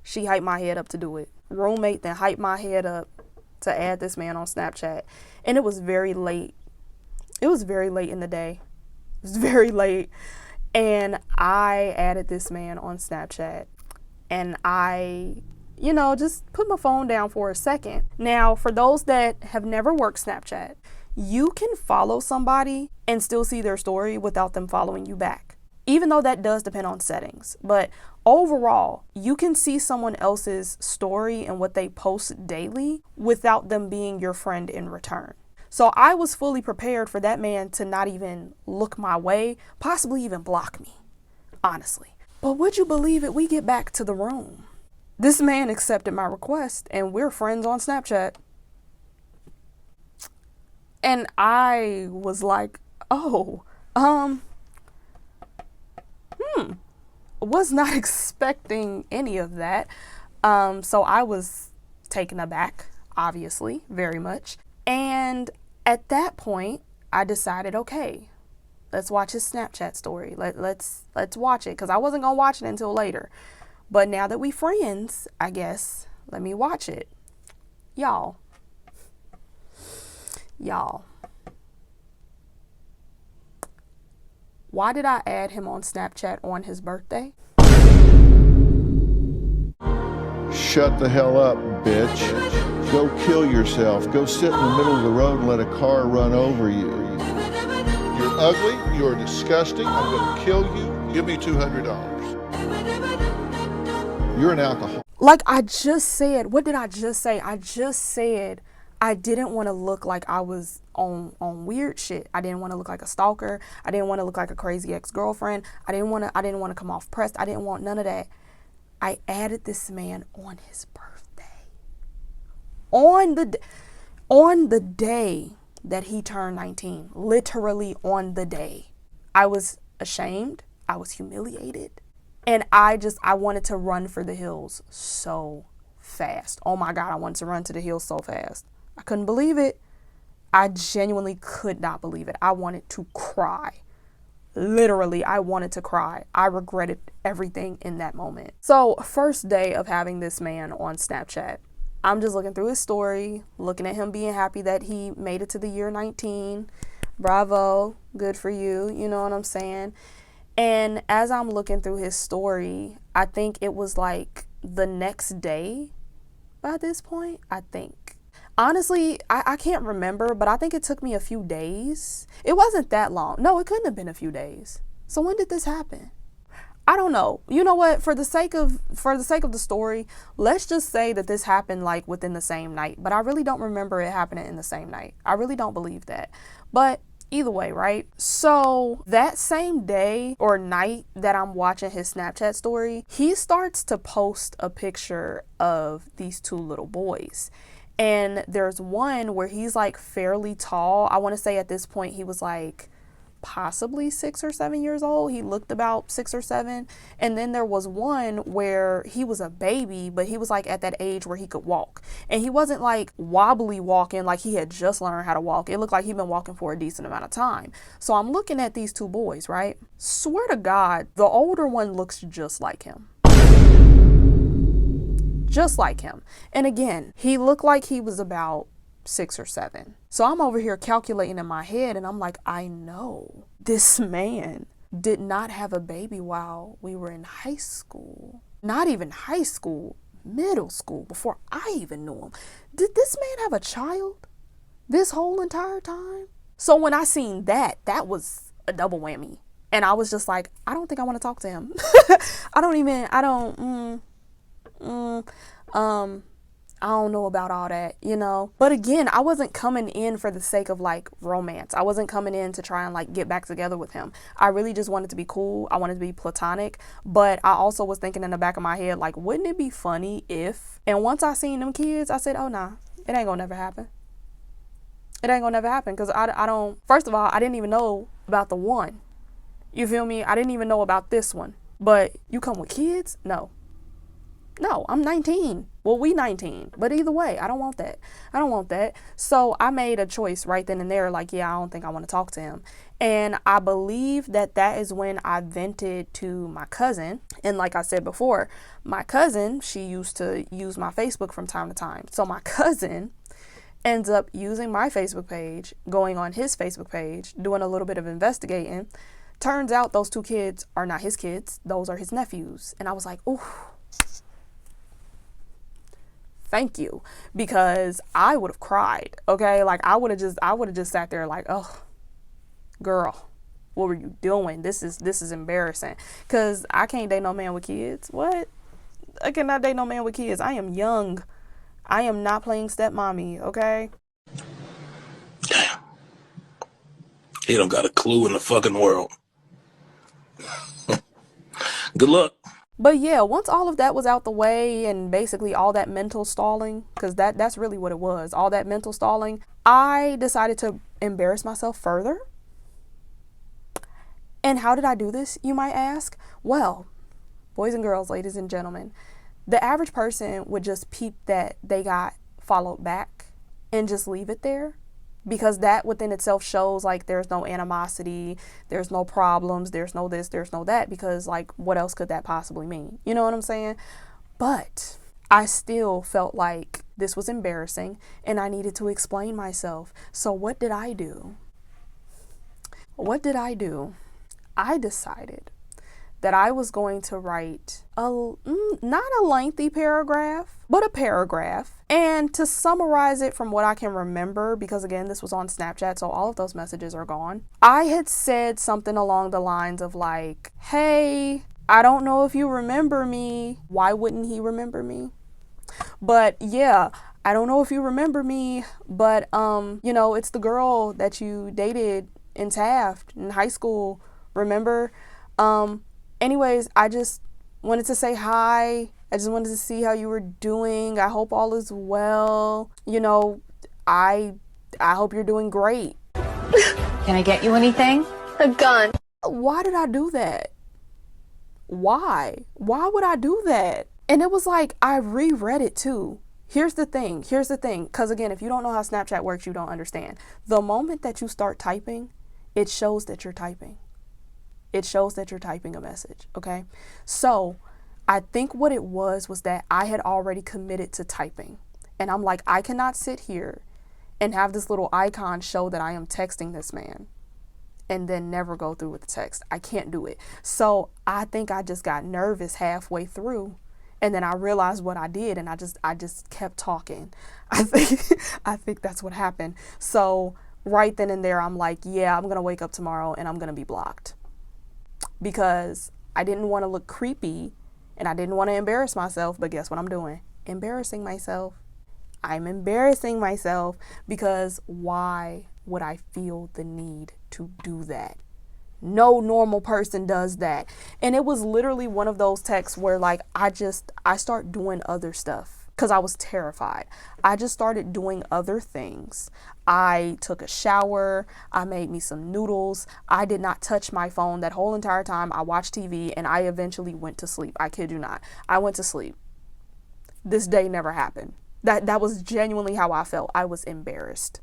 she hyped my head up to do it. Roommate then hyped my head up to add this man on Snapchat. And it was very late. It was very late in the day. It was very late. And I added this man on Snapchat and I, you know, just put my phone down for a second. Now, for those that have never worked Snapchat, you can follow somebody and still see their story without them following you back, even though that does depend on settings. But overall, you can see someone else's story and what they post daily without them being your friend in return. So I was fully prepared for that man to not even look my way, possibly even block me, honestly. But would you believe it? We get back to the room. This man accepted my request and we're friends on Snapchat. And I was like, was not expecting any of that. So I was taken aback, obviously, very much. And at that point, I decided, okay, let's watch his Snapchat story. Let's watch it because I wasn't gonna watch it until later. But now that we friends, I guess, let me watch it. Y'all. Why did I add him on Snapchat on his birthday? Shut the hell up, bitch. Go kill yourself. Go sit in the middle of the road and let a car run over you. You're ugly. You're disgusting. I'm going to kill you. Give me $200. You're an alcoholic. Like I just said, what did I just say? I just said I didn't want to look like I was on weird shit. I didn't want to look like a stalker. I didn't want to look like a crazy ex-girlfriend. I didn't want to come off pressed. I didn't want none of that. I added this man on his birthday. On the day that he turned 19, literally on the day. I was ashamed. I was humiliated. And I wanted to run for the hills so fast. Oh my God, I wanted to run to the hills so fast. I couldn't believe it. I genuinely could not believe it. I wanted to cry. Literally, I wanted to cry. I regretted everything in that moment. So, first day of having this man on Snapchat, I'm just looking through his story, looking at him being happy that he made it to the year 19. Bravo, good for you, you know what I'm saying? And as I'm looking through his story, I think it was like the next day by this point, I think. Honestly, I can't remember, but I think it took me a few days. It wasn't that long. No, it couldn't have been a few days. So when did this happen? I don't know. You know what? For the sake of the story, let's just say that this happened like within the same night. But I really don't remember it happening in the same night. I really don't believe that. But either way, right? So that same day or night that I'm watching his Snapchat story, he starts to post a picture of these two little boys. And there's one where he's like fairly tall. I want to say at this point he was like possibly 6 or 7 years old. He looked about 6 or 7. And then there was one where he was a baby, but he was like at that age where he could walk. And he wasn't like wobbly walking like he had just learned how to walk. It looked like he'd been walking for a decent amount of time. So I'm looking at these two boys, right? Swear to God, the older one looks just like him. Just like him. And again, he looked like he was about 6 or 7. So I'm over here calculating in my head and I'm like, I know this man did not have a baby while we were in high school. Not even high school, middle school, before I even knew him. Did this man have a child this whole entire time? So when I seen that was a double whammy. And I was just like, I don't think I want to talk to him. I don't know about all that, you know. But again, I wasn't coming in for the sake of like romance. I wasn't coming in to try and like get back together with him. I really just wanted to be cool. I wanted to be platonic. But I also was thinking in the back of my head, like, wouldn't it be funny if, and once I seen them kids, I said, oh nah, it ain't gonna never happen. It ain't gonna never happen. Cause I don't, first of all, I didn't even know about the one. You feel me? I didn't even know about this one. But you come with kids? No, I'm 19. Well, we 19. But either way, I don't want that. I don't want that. So I made a choice right then and there. Like, yeah, I don't think I want to talk to him. And I believe that is when I vented to my cousin. And like I said before, my cousin, she used to use my Facebook from time to time. So my cousin ends up using my Facebook page, going on his Facebook page, doing a little bit of investigating. Turns out those two kids are not his kids. Those are his nephews. And I was like, ooh. Thank you, because I would have cried. Okay, like I would have just sat there like, oh, girl, what were you doing? This is embarrassing. Cause I can't date no man with kids. What? I cannot date no man with kids. I am young. I am not playing stepmommy. Okay. Damn. He don't got a clue in the fucking world. Good luck. But yeah, once all of that was out the way and basically all that mental stalling, because that's really what it was, all that mental stalling, I decided to embarrass myself further. And how did I do this, you might ask? Well, boys and girls, ladies and gentlemen, the average person would just peep that they got followed back and just leave it there. Because that within itself shows like there's no animosity, there's no problems, there's no this, there's no that, because like what else could that possibly mean? You know what I'm saying? But I still felt like this was embarrassing and I needed to explain myself. So what did I do? I decided that I was going to write not a lengthy paragraph, but a paragraph. And to summarize it from what I can remember, because again, this was on Snapchat, so all of those messages are gone. I had said something along the lines of like, hey, I don't know if you remember me. Why wouldn't he remember me? But yeah, I don't know if you remember me, but you know, it's the girl that you dated in Taft in high school. Remember? Anyways, I just wanted to say hi. I just wanted to see how you were doing. I hope all is well. You know, I hope you're doing great. Can I get you anything? A gun. Why did I do that? Why would I do that? And it was like, I reread it too. Here's the thing. Because again, if you don't know how Snapchat works, you don't understand. The moment that you start typing, it shows that you're typing. It shows that you're typing a message, okay? So I think what it was that I had already committed to typing. And I'm like, I cannot sit here and have this little icon show that I am texting this man and then never go through with the text. I can't do it. So I think I just got nervous halfway through. And then I realized what I did, and I just kept talking. I think that's what happened. So right then and there, I'm like, yeah, I'm going to wake up tomorrow and I'm going to be blocked. Because I didn't want to look creepy and I didn't want to embarrass myself. But guess what I'm doing? Embarrassing myself. I'm embarrassing myself because why would I feel the need to do that? No normal person does that. And it was literally one of those texts where like I start doing other stuff because I was terrified. I just started doing other things. I took a shower. I made me some noodles. I did not touch my phone that whole entire time. I watched TV and I eventually went to sleep. I kid you not. I went to sleep. This day never happened. That was genuinely how I felt. I was embarrassed.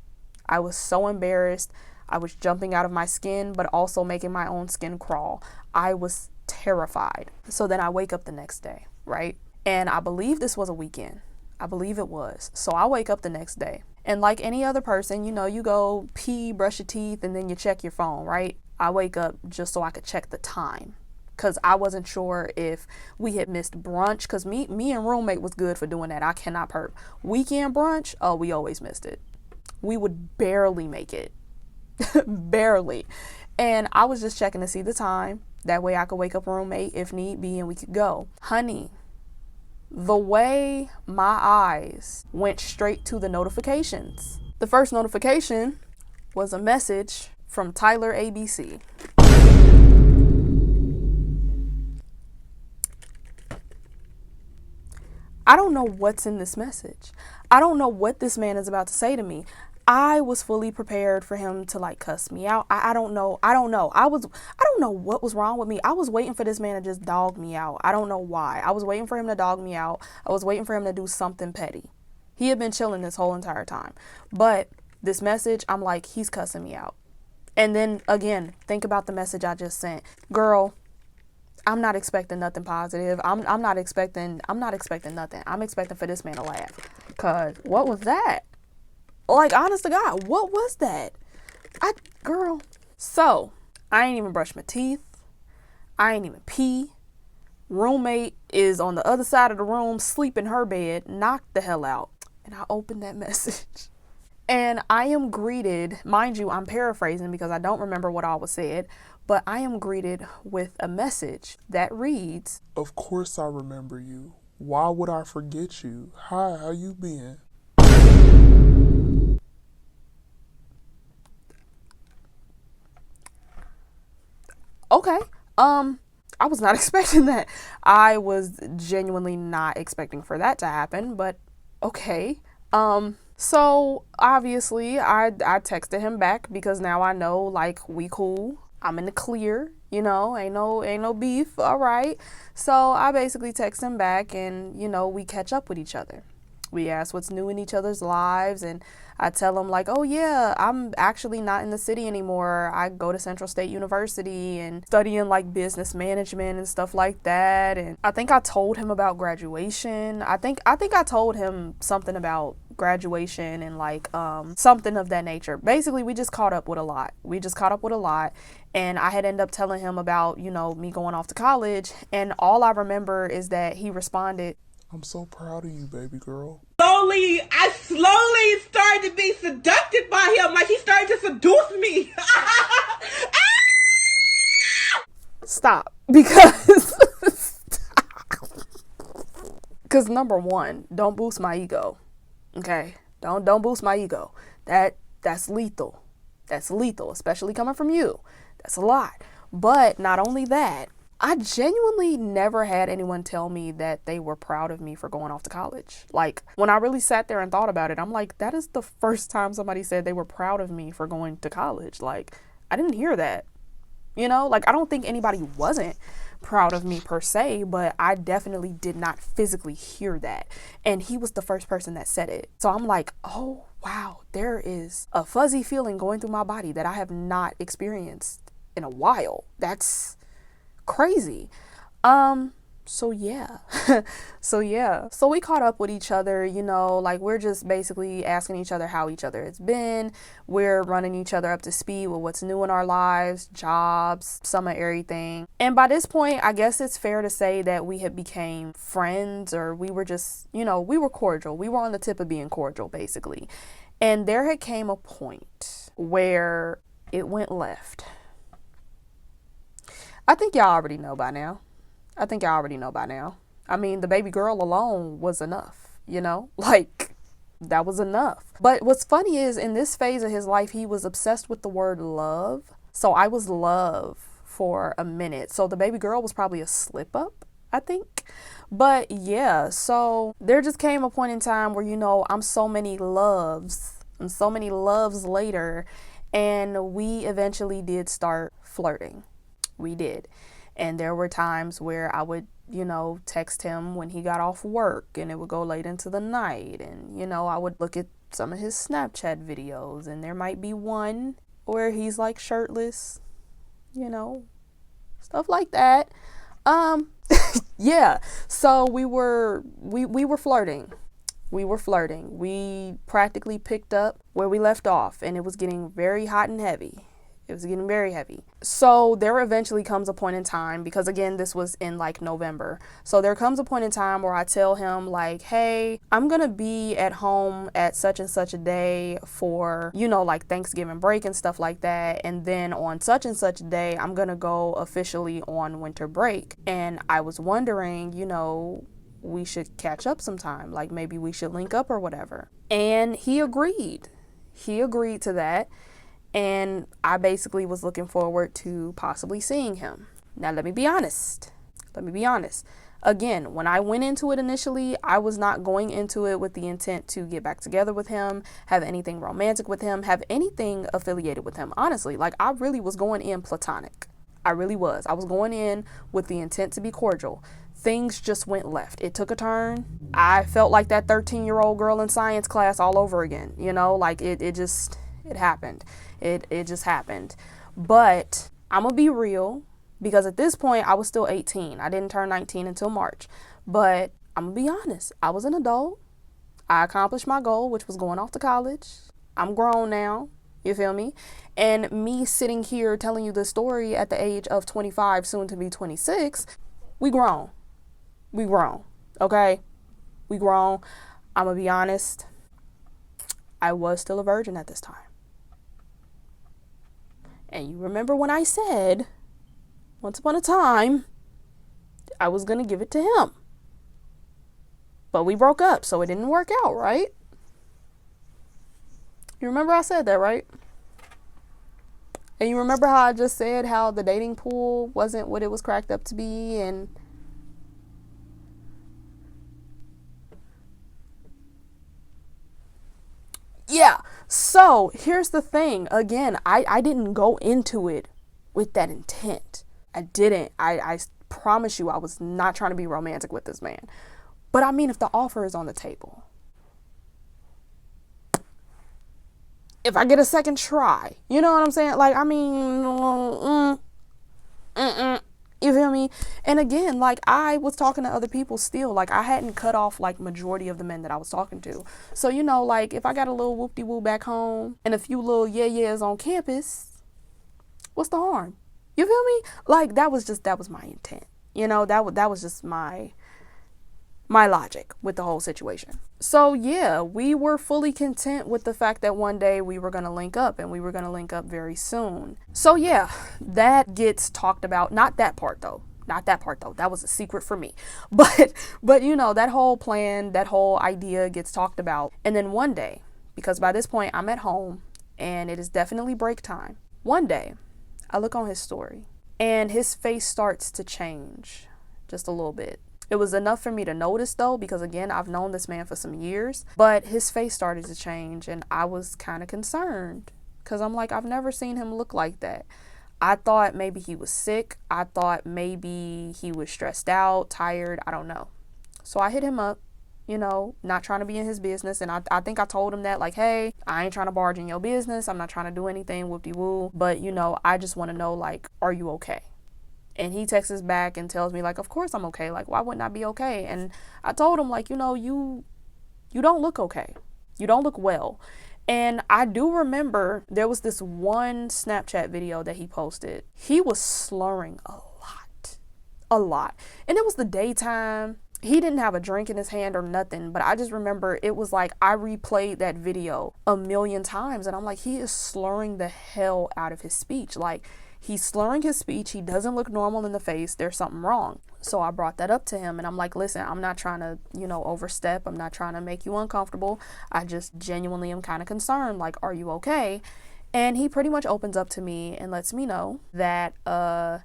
I was so embarrassed. I was jumping out of my skin, but also making my own skin crawl. I was terrified. So then I wake up the next day, right? And I believe this was a weekend. I believe it was. So I wake up the next day. And like any other person, you know, you go pee, brush your teeth, and then you check your phone, right? I wake up just so I could check the time. Because I wasn't sure if we had missed brunch. Because me and roommate was good for doing that. I cannot perp. Weekend brunch, oh, we always missed it. We would barely make it. Barely. And I was just checking to see the time. That way I could wake up roommate if need be and we could go. Honey, the way my eyes went straight to the notifications. The first notification was a message from Tyler ABC. I don't know what's in this message. I don't know what this man is about to say to me. I was fully prepared for him to like cuss me out. I don't know. I don't know what was wrong with me. I was waiting for this man to just dog me out. I don't know why. I was waiting for him to dog me out. I was waiting for him to do something petty. He had been chilling this whole entire time. But this message, I'm like, he's cussing me out. And then again, think about the message I just sent. Girl, I'm not expecting nothing positive. I'm not expecting nothing. I'm expecting for this man to laugh. Cause what was that? Like, honest to God, what was that? Girl. So, I ain't even brush my teeth. I ain't even pee. Roommate is on the other side of the room, sleep in her bed, knocked the hell out. And I opened that message. And I am greeted, mind you, I'm paraphrasing because I don't remember what all was said, but I am greeted with a message that reads, Of course I remember you. Why would I forget you? Hi, how you been? Okay. I was not expecting that. I was genuinely not expecting for that to happen, but okay. So obviously I texted him back because now I know like we cool. I'm in the clear, you know, ain't no beef. All right. So I basically text him back and, you know, we catch up with each other. We ask what's new in each other's lives, and I tell him like, oh yeah, I'm actually not in the city anymore. I go to Central State University and studying like business management and stuff like that. And I think I told him about graduation. I think I told him something about graduation and like something of that nature. Basically, we just caught up with a lot. And I had ended up telling him about, you know, me going off to college. And all I remember is that he responded, I'm so proud of you, baby girl. I slowly started to be seduced by him. Like he started to seduce me. Stop. Because number one, don't boost my ego. Okay? Don't boost my ego. That's lethal. That's lethal, especially coming from you. That's a lot. But not only that, I genuinely never had anyone tell me that they were proud of me for going off to college. Like, when I really sat there and thought about it, I'm like, that is the first time somebody said they were proud of me for going to college. Like, I didn't hear that. You know, like, I don't think anybody wasn't proud of me per se, but I definitely did not physically hear that. And he was the first person that said it. So I'm like, oh, wow, there is a fuzzy feeling going through my body that I have not experienced in a while. That's crazy. So yeah. So we caught up with each other, you know, like, we're just basically asking each other how each other has been. We're running each other up to speed with what's new in our lives, jobs, some of everything. And by this point, I guess it's fair to say that we had became friends, or we were just, you know, we were cordial. We were on the tip of being cordial, basically. And there had came a point where it went left. I think y'all already know by now. I mean, the baby girl alone was enough, you know, like, that was enough. But what's funny is, in this phase of his life, he was obsessed with the word love. So I was love for a minute. So the baby girl was probably a slip up, I think. But yeah, so there just came a point in time where, you know, I'm so many loves later, and we eventually did start flirting. We did. And there were times where I would, you know, text him when he got off work, and it would go late into the night. And, you know, I would look at some of his Snapchat videos, and there might be one where he's like shirtless, you know, stuff like that. Yeah. So we were flirting. We practically picked up where we left off, and it was getting very hot and heavy. It was getting very heavy. So there eventually comes a point in time, because again, this was in like November. So there comes a point in time where I tell him, like, hey, I'm going to be at home at such and such a day for, you know, like Thanksgiving break and stuff like that. And then on such and such a day, I'm going to go officially on winter break. And I was wondering, you know, we should catch up sometime. Like, maybe we should link up or whatever. And he agreed. He agreed to that. And I basically was looking forward to possibly seeing him. Now, let me be honest. Again, when I went into it initially, I was not going into it with the intent to get back together with him, have anything romantic with him, have anything affiliated with him. Honestly, like, I really was going in platonic. I really was. I was going in with the intent to be cordial. Things just went left. It took a turn. I felt like that 13-year-old girl in science class all over again. You know, like, it happened. It just happened. But I'm gonna be real, because at this point I was still 18. I didn't turn 19 until March. But I'm gonna be honest. I was an adult. I accomplished my goal, which was going off to college. I'm grown now. You feel me? And me sitting here telling you this story at the age of 25, soon to be 26, we grown. Okay? We grown. I'm gonna be honest. I was still a virgin at this time. And you remember when I said, once upon a time, I was going to give it to him. But we broke up, so it didn't work out, right? You remember I said that, right? And you remember how I just said how the dating pool wasn't what it was cracked up to be, and yeah. So here's the thing. Again, I didn't go into it with that intent. I didn't. I promise you, I was not trying to be romantic with this man. But I mean, if the offer is on the table, if I get a second try, you know what I'm saying? Like, I mean, you feel me? And again, like, I was talking to other people still. Like, I hadn't cut off, like, majority of the men that I was talking to. So, you know, like, if I got a little whoop-de-woo back home and a few little yeah-yeahs on campus, what's the harm? You feel me? Like, that was my intent. You know, that was just my logic with the whole situation. So yeah, we were fully content with the fact that one day we were going to link up, and we were going to link up very soon. So yeah, that gets talked about. Not that part though. That was a secret for me. But you know, that whole plan, that whole idea gets talked about. And then one day, because by this point I'm at home and it is definitely break time. One day I look on his story and his face starts to change just a little bit. It was enough for me to notice though, because again, I've known this man for some years, but his face started to change and I was kind of concerned because I'm like, I've never seen him look like that. I thought maybe he was sick. I thought maybe he was stressed out, tired. I don't know. So I hit him up, you know, not trying to be in his business. And I think I told him that, like, hey, I ain't trying to barge in your business. I'm not trying to do anything, whoop-de-woo. But, you know, I just want to know, like, are you okay? And he texts back and tells me, like, of course I'm okay. Like, why wouldn't I be okay? And I told him, like, you know, you don't look okay. You don't look well. And I do remember there was this one Snapchat video that he posted. He was slurring a lot. And it was the daytime. He didn't have a drink in his hand or nothing, but I just remember it was like I replayed that video a million times and I'm like, he is slurring the hell out of his speech. Like, he's slurring his speech. He doesn't look normal in the face. There's something wrong. So I brought that up to him and I'm like, listen, I'm not trying to, you know, overstep. I'm not trying to make you uncomfortable. I just genuinely am kind of concerned. Like, are you okay? And he pretty much opens up to me and lets me know that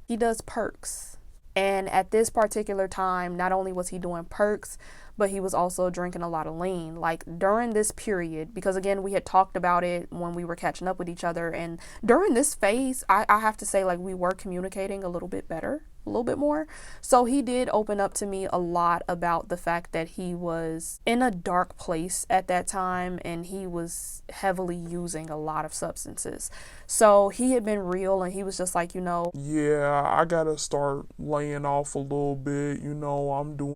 he does perks. And at this particular time, not only was he doing perks, but he was also drinking a lot of lean. Like, during this period, because again, we had talked about it when we were catching up with each other. And during this phase, I have to say, like, we were communicating a little bit better, a little bit more. So he did open up to me a lot about the fact that he was in a dark place at that time and he was heavily using a lot of substances. So he had been real and he was just like, you know, Yeah, I gotta start laying off a little bit. You know, I'm doing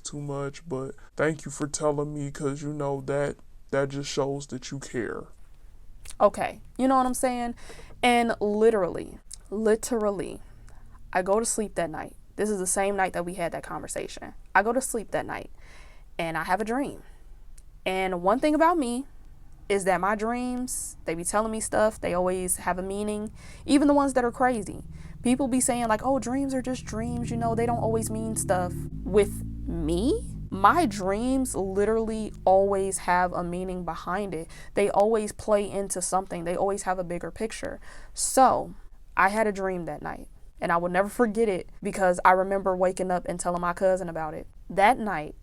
too much, but thank you for telling me, because you know that just shows that you care. okay, you know what I'm saying? And literally, I go to sleep that night. This is the same night that we had that conversation. I go to sleep that night and I have a dream. And one thing about me is that my dreams, they be telling me stuff. They always have a meaning, even the ones that are crazy. People be saying like, oh, dreams are just dreams. You know, they don't always mean stuff. With me, my dreams literally always have a meaning behind it. They always play into something. They always have a bigger picture. So I had a dream that night and I will never forget it because I remember waking up and telling my cousin about it. That night,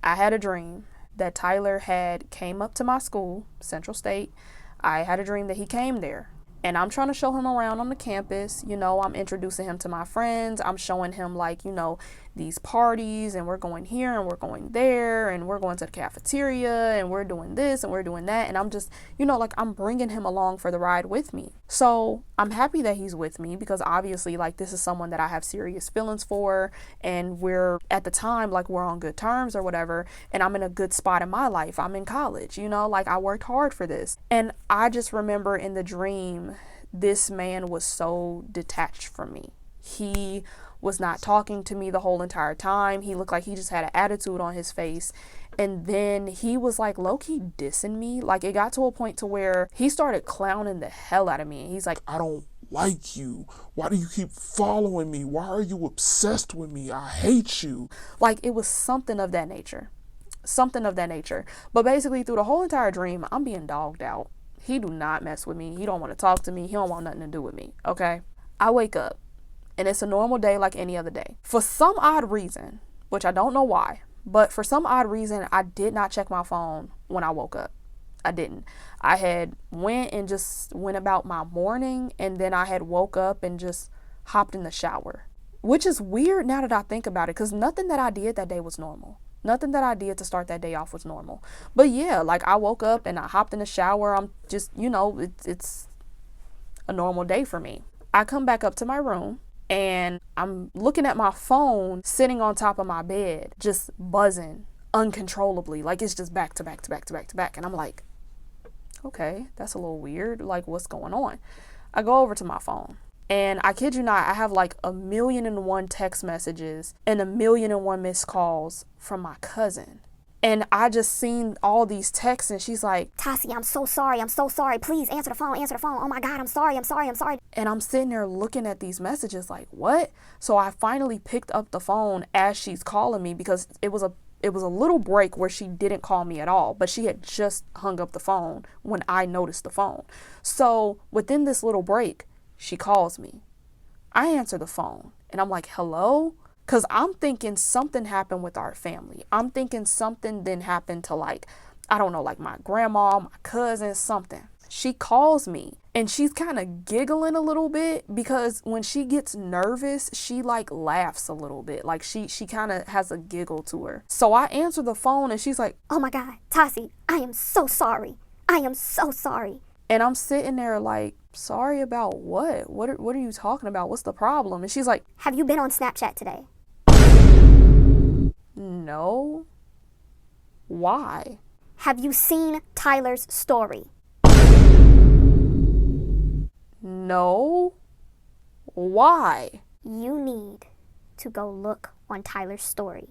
I had a dream that Tyler had came up to my school, Central State. I had a dream that he came there. And I'm trying to show him around on the campus. You know, I'm introducing him to my friends. I'm showing him, like, you know, these parties and we're going here and we're going there and we're going to the cafeteria and we're doing this and we're doing that. And I'm just, you know, like, I'm bringing him along for the ride with me. So I'm happy that he's with me because obviously, like, this is someone that I have serious feelings for and we're at the time, like, we're on good terms or whatever. And I'm in a good spot in my life. I'm in college, you know, like, I worked hard for this. And I just remember in the dream, this man was so detached from me. He was not talking to me the whole entire time. He looked like he just had an attitude on his face. And then he was like low-key dissing me. Like, it got to a point to where he started clowning the hell out of me. He's like, I don't like you. Why do you keep following me? Why are you obsessed with me? I hate you. like, it was something of that nature. Something of that nature. But basically, through the whole entire dream, I'm being dogged out. He do not mess with me. He don't want to talk to me. He don't want nothing to do with me. Okay? I wake up and it's a normal day like any other day. For some odd reason, which I don't know why, but for some odd reason, I did not check my phone when I woke up. I didn't. I had went about my morning and then I had woke up and just hopped in the shower, which is weird now that I think about it, because nothing that I did that day was normal. Nothing that I did to start that day off was normal. But yeah, like, I woke up and I hopped in the shower. I'm just, you know, it's a normal day for me. I come back up to my room and I'm looking at my phone sitting on top of my bed, just buzzing uncontrollably. Like, it's just back to back to back to back to back. And I'm like, okay, that's a little weird. Like, what's going on? I go over to my phone. And I kid you not, I have like 1,000,001 text messages and 1,000,001 missed calls from my cousin. And I just seen all these texts and she's like, Tassie, I'm so sorry. I'm so sorry. Please answer the phone. Answer the phone. Oh my God, I'm sorry. I'm sorry. I'm sorry. and I'm sitting there looking at these messages like, what? So I finally picked up the phone as she's calling me, because it was a little break where she didn't call me at all, but she had just hung up the phone when I noticed the phone. So within this little break, she calls me. I answer the phone and I'm like, hello? Because I'm thinking something happened with our family. I'm thinking something then happened to, like, I don't know, like my grandma, my cousin, something. She calls me And she's kind of giggling a little bit because when she gets nervous, she like laughs a little bit. Like she kind of has a giggle to her. So I answer the phone and she's like, "Oh my God, Tassie, I am so sorry. I am so sorry." And I'm sitting there like, sorry about what? What are you talking about? What's the problem? And she's like, "Have you been on Snapchat today?" "No." "Why?" "Have you seen Tyler's story?" "No." "Why?" "You need to go look on Tyler's story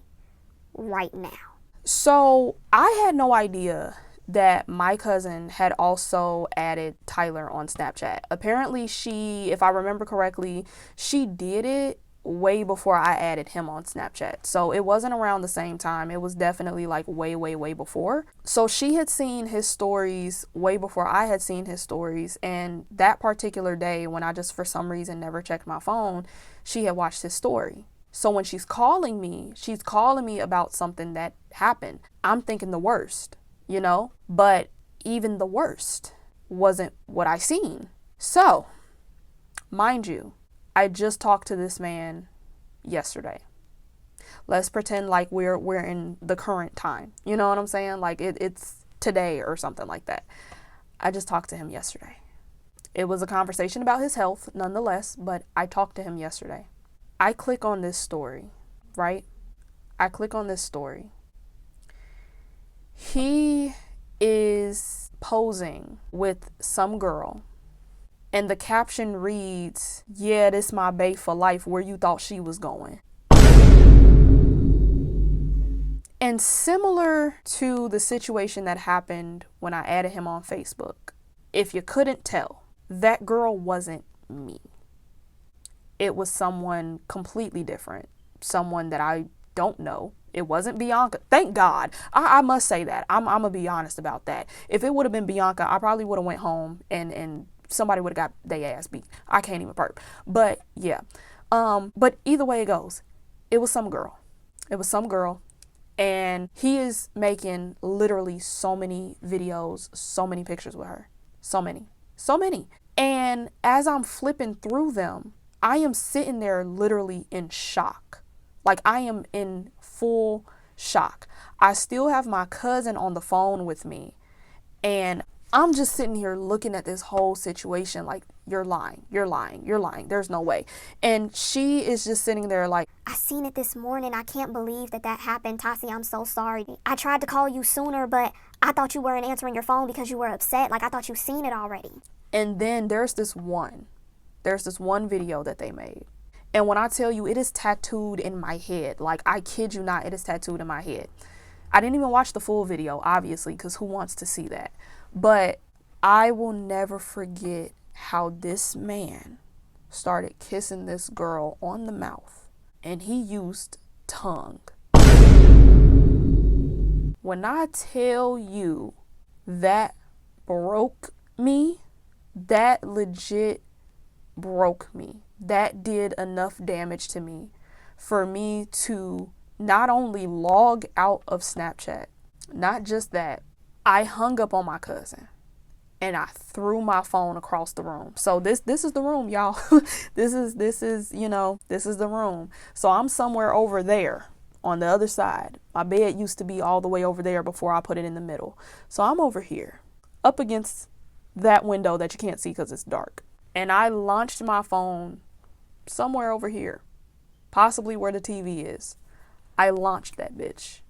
right now." So I had no idea that my cousin had also added Tyler on Snapchat. Apparently she, if I remember correctly, she did it way before I added him on Snapchat. So it wasn't around the same time. It was definitely like way before. So she had seen his stories way before I had seen his stories. And that particular day, when I just for some reason never checked my phone, she had watched his story. So when she's calling me about something that happened. I'm thinking the worst, you know? But even the worst wasn't what I seen. So, mind you, I just talked to this man yesterday. Let's pretend like we're in the current time. You know what I'm saying? Like it's today or something like that. I just talked to him yesterday. It was a conversation about his health nonetheless, but I talked to him yesterday. I click on this story, right? I click on this story. He is posing with some girl. And the caption reads, "Yeah, this my bae for life, where you thought she was going." And similar to the situation that happened when I added him on Facebook, if you couldn't tell, that girl wasn't me. It was someone completely different, someone that I don't know. It wasn't Bianca. Thank God. I must say that. I'm gonna be honest about that. If it would have been Bianca, I probably would have went home and somebody would have got their ass beat. I can't even burp. But yeah. But either way it goes, it was some girl. It was some girl. And he is making literally so many videos, so many pictures with her. So many. And as I'm flipping through them, I am sitting there literally in shock. Like I am in full shock. I still have my cousin on the phone with me. And I'm just sitting here looking at this whole situation like, you're lying. There's no way. And she is just sitting there like, "I seen it this morning. I can't believe that happened. Tassie, I'm so sorry. I tried to call you sooner, but I thought you weren't answering your phone because you were upset. Like I thought you seen it already." And then there's this one video that they made. And when I tell you, it is tattooed in my head. Like, I kid you not, it is tattooed in my head. I didn't even watch the full video, obviously, because who wants to see that? But I will never forget how this man started kissing this girl on the mouth. And he used tongue. When I tell you that broke me, that legit broke me. That did enough damage to me for me to not only log out of Snapchat, not just that, I hung up on my cousin and I threw my phone across the room. So this is the room, y'all. this is, you know, this is the room. So I'm somewhere over there on the other side. My bed used to be all the way over there before I put it in the middle. So I'm over here up against that window that you can't see because it's dark. And I launched my phone somewhere over here, possibly where the TV is. I launched that bitch.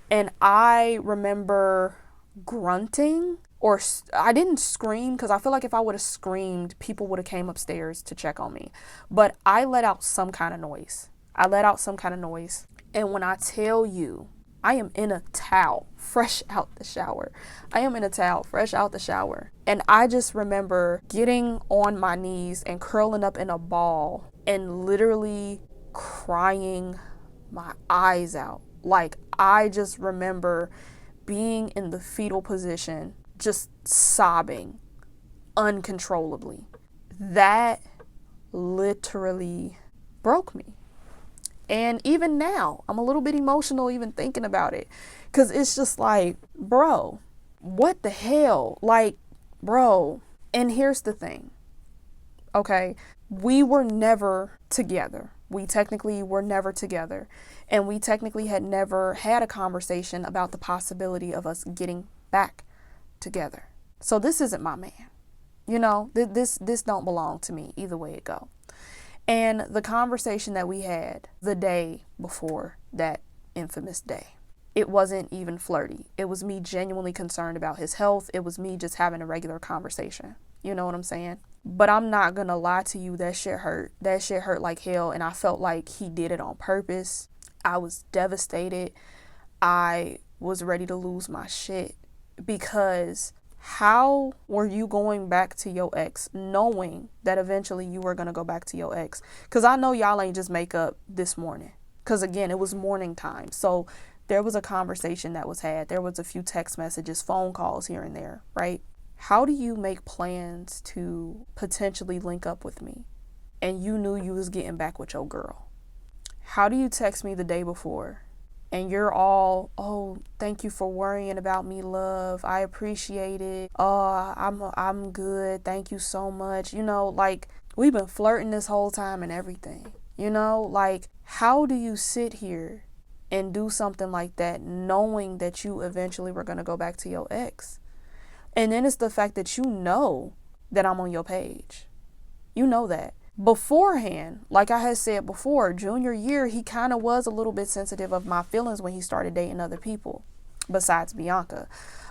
And I remember grunting, or I didn't scream because I feel like if I would have screamed, people would have came upstairs to check on me. But I let out some kind of noise. And when I tell you, I am in a towel, fresh out the shower. And I just remember getting on my knees and curling up in a ball and literally crying my eyes out. Like, I just remember being in the fetal position, just sobbing uncontrollably. That literally broke me. And even now, I'm a little bit emotional even thinking about it. Because it's just like, bro, what the hell? Like, bro, And here's the thing, okay? We were never together. We technically were never together. And we technically had never had a conversation about the possibility of us getting back together. So this isn't my man. You know, this don't belong to me either way it go. And the conversation that we had the day before that infamous day, it wasn't even flirty. It was me genuinely concerned about his health. It was me just having a regular conversation. You know what I'm saying? But I'm not gonna lie to you, that shit hurt. That shit hurt like hell, and I felt like he did it on purpose. I was devastated. I was ready to lose my shit, because how were you going back to your ex knowing that eventually you were gonna go back to your ex? Because I know y'all ain't just make up this morning. Because again, it was morning time. So there was a conversation that was had. There was a few text messages, phone calls here and there, right? How do you make plans to potentially link up with me and you knew you was getting back with your girl? How do you text me the day before and you're all, oh, thank you for worrying about me, love. I appreciate it. Oh, I'm good. Thank you so much. You know, like, we've been flirting this whole time and everything. You know, like, how do you sit here and do something like that knowing that you eventually were going to go back to your ex? And then it's the fact that you know that I'm on your page. You know that. Beforehand, like I had said before, junior year, he kind of was a little bit sensitive of my feelings when he started dating other people besides Bianca.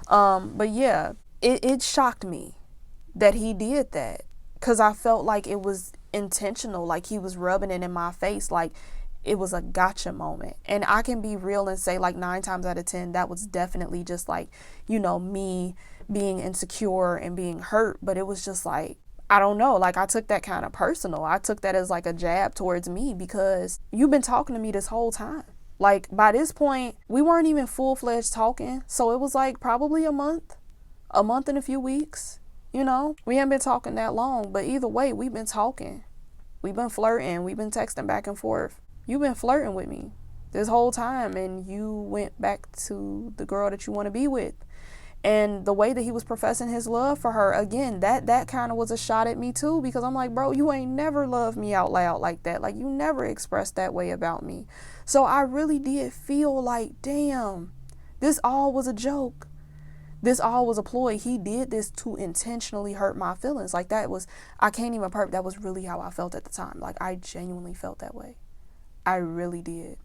But yeah, it shocked me that he did that, because I felt like it was intentional, like he was rubbing it in my face, like it was a gotcha moment. And I can be real and say, like, 9 times out of 10, that was definitely just like, you know, me being insecure and being hurt. But it was just like, I don't know, like, I took that kind of personal. I took that as like a jab towards me, because you've been talking to me this whole time. Like, by this point, we weren't even full-fledged talking. So it was like probably a month and a few weeks, you know? We haven't been talking that long, but either way, we've been talking. We've been flirting. We've been texting back and forth. You've been flirting with me this whole time, and you went back to the girl that you want to be with. And the way that he was professing his love for her, again, that kind of was a shot at me too, because I'm like, bro, you ain't never loved me out loud like that. Like, you never expressed that way about me. So I really did feel like, damn, this all was a joke. This all was a ploy. He did this to intentionally hurt my feelings. Like, that was, I can't even that was really how I felt at the time. Like, I genuinely felt that way. I really did.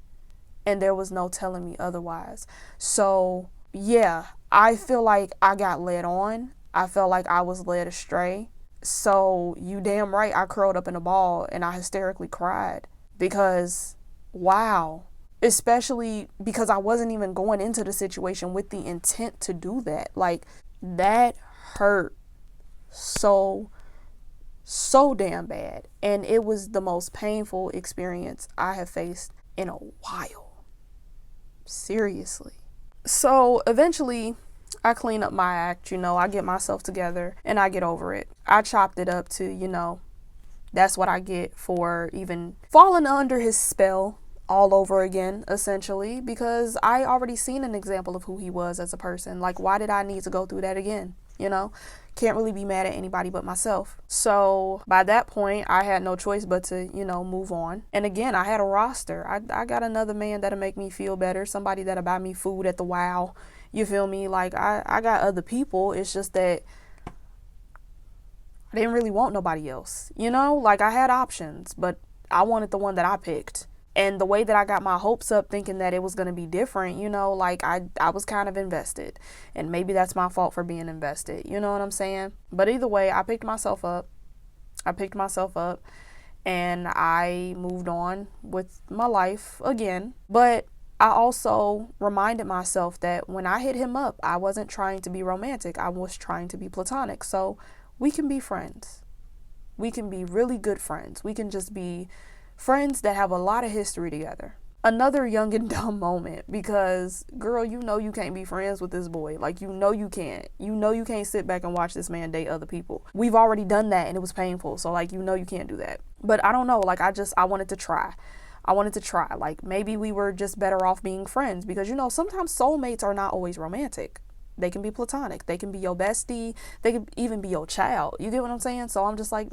And there was no telling me otherwise. So yeah, I feel like I got led on. I felt like I was led astray. So you damn right, I curled up in a ball and I hysterically cried, because wow, especially because I wasn't even going into the situation with the intent to do that. Like, that hurt so damn bad. And it was the most painful experience I have faced in a while. Seriously. So eventually I clean up my act, you know, I get myself together and I get over it. I chopped it up to, you know, that's what I get for even falling under his spell all over again, essentially, because I already seen an example of who he was as a person. Like, why did I need to go through that again? You know, can't really be mad at anybody but myself. So by that point, I had no choice but to, you know, move on. And again, I had a roster. I got another man that'll make me feel better. Somebody that'll buy me food at the Wow. You feel me? Like, I got other people. It's just that I didn't really want nobody else. You know, like, I had options, but I wanted the one that I picked. And the way that I got my hopes up thinking that it was going to be different, you know, like, I was kind of invested. And maybe that's my fault for being invested. You know what I'm saying? But either way, I picked myself up. And I moved on with my life again. But I also reminded myself that when I hit him up, I wasn't trying to be romantic. I was trying to be platonic. So we can be friends. We can be really good friends. We can just be friends that have a lot of history together. Another young and dumb moment, because, girl, you know you can't be friends with this boy. Like, you know you can't. You know you can't sit back and watch this man date other people. We've already done that and it was painful. So, like, you know you can't do that. But I don't know. Like, I wanted to try. Like, maybe we were just better off being friends, because, you know, sometimes soulmates are not always romantic. They can be platonic. They can be your bestie. They can even be your child. You get what I'm saying? So I'm just like,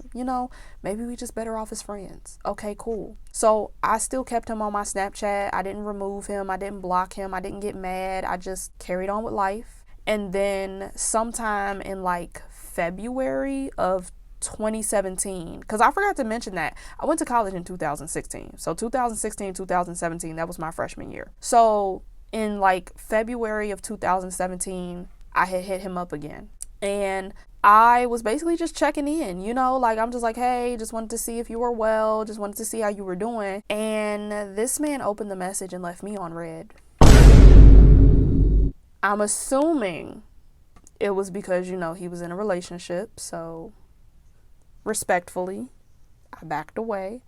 maybe we just better off as friends. Okay, cool. So I still kept him on my Snapchat. I didn't remove him. I didn't block him. I didn't get mad. I just carried on with life. And then sometime in like February of 2017, because I forgot to mention that I went to college in 2016. So 2016, 2017, that was my freshman year. So in like February of 2017, I had hit him up again. And I was basically just checking in, like I'm just like, hey, just wanted to see if you were well, just wanted to see how you were doing. And this man opened the message and left me on read. I'm assuming it was because, he was in a relationship. So respectfully, I backed away.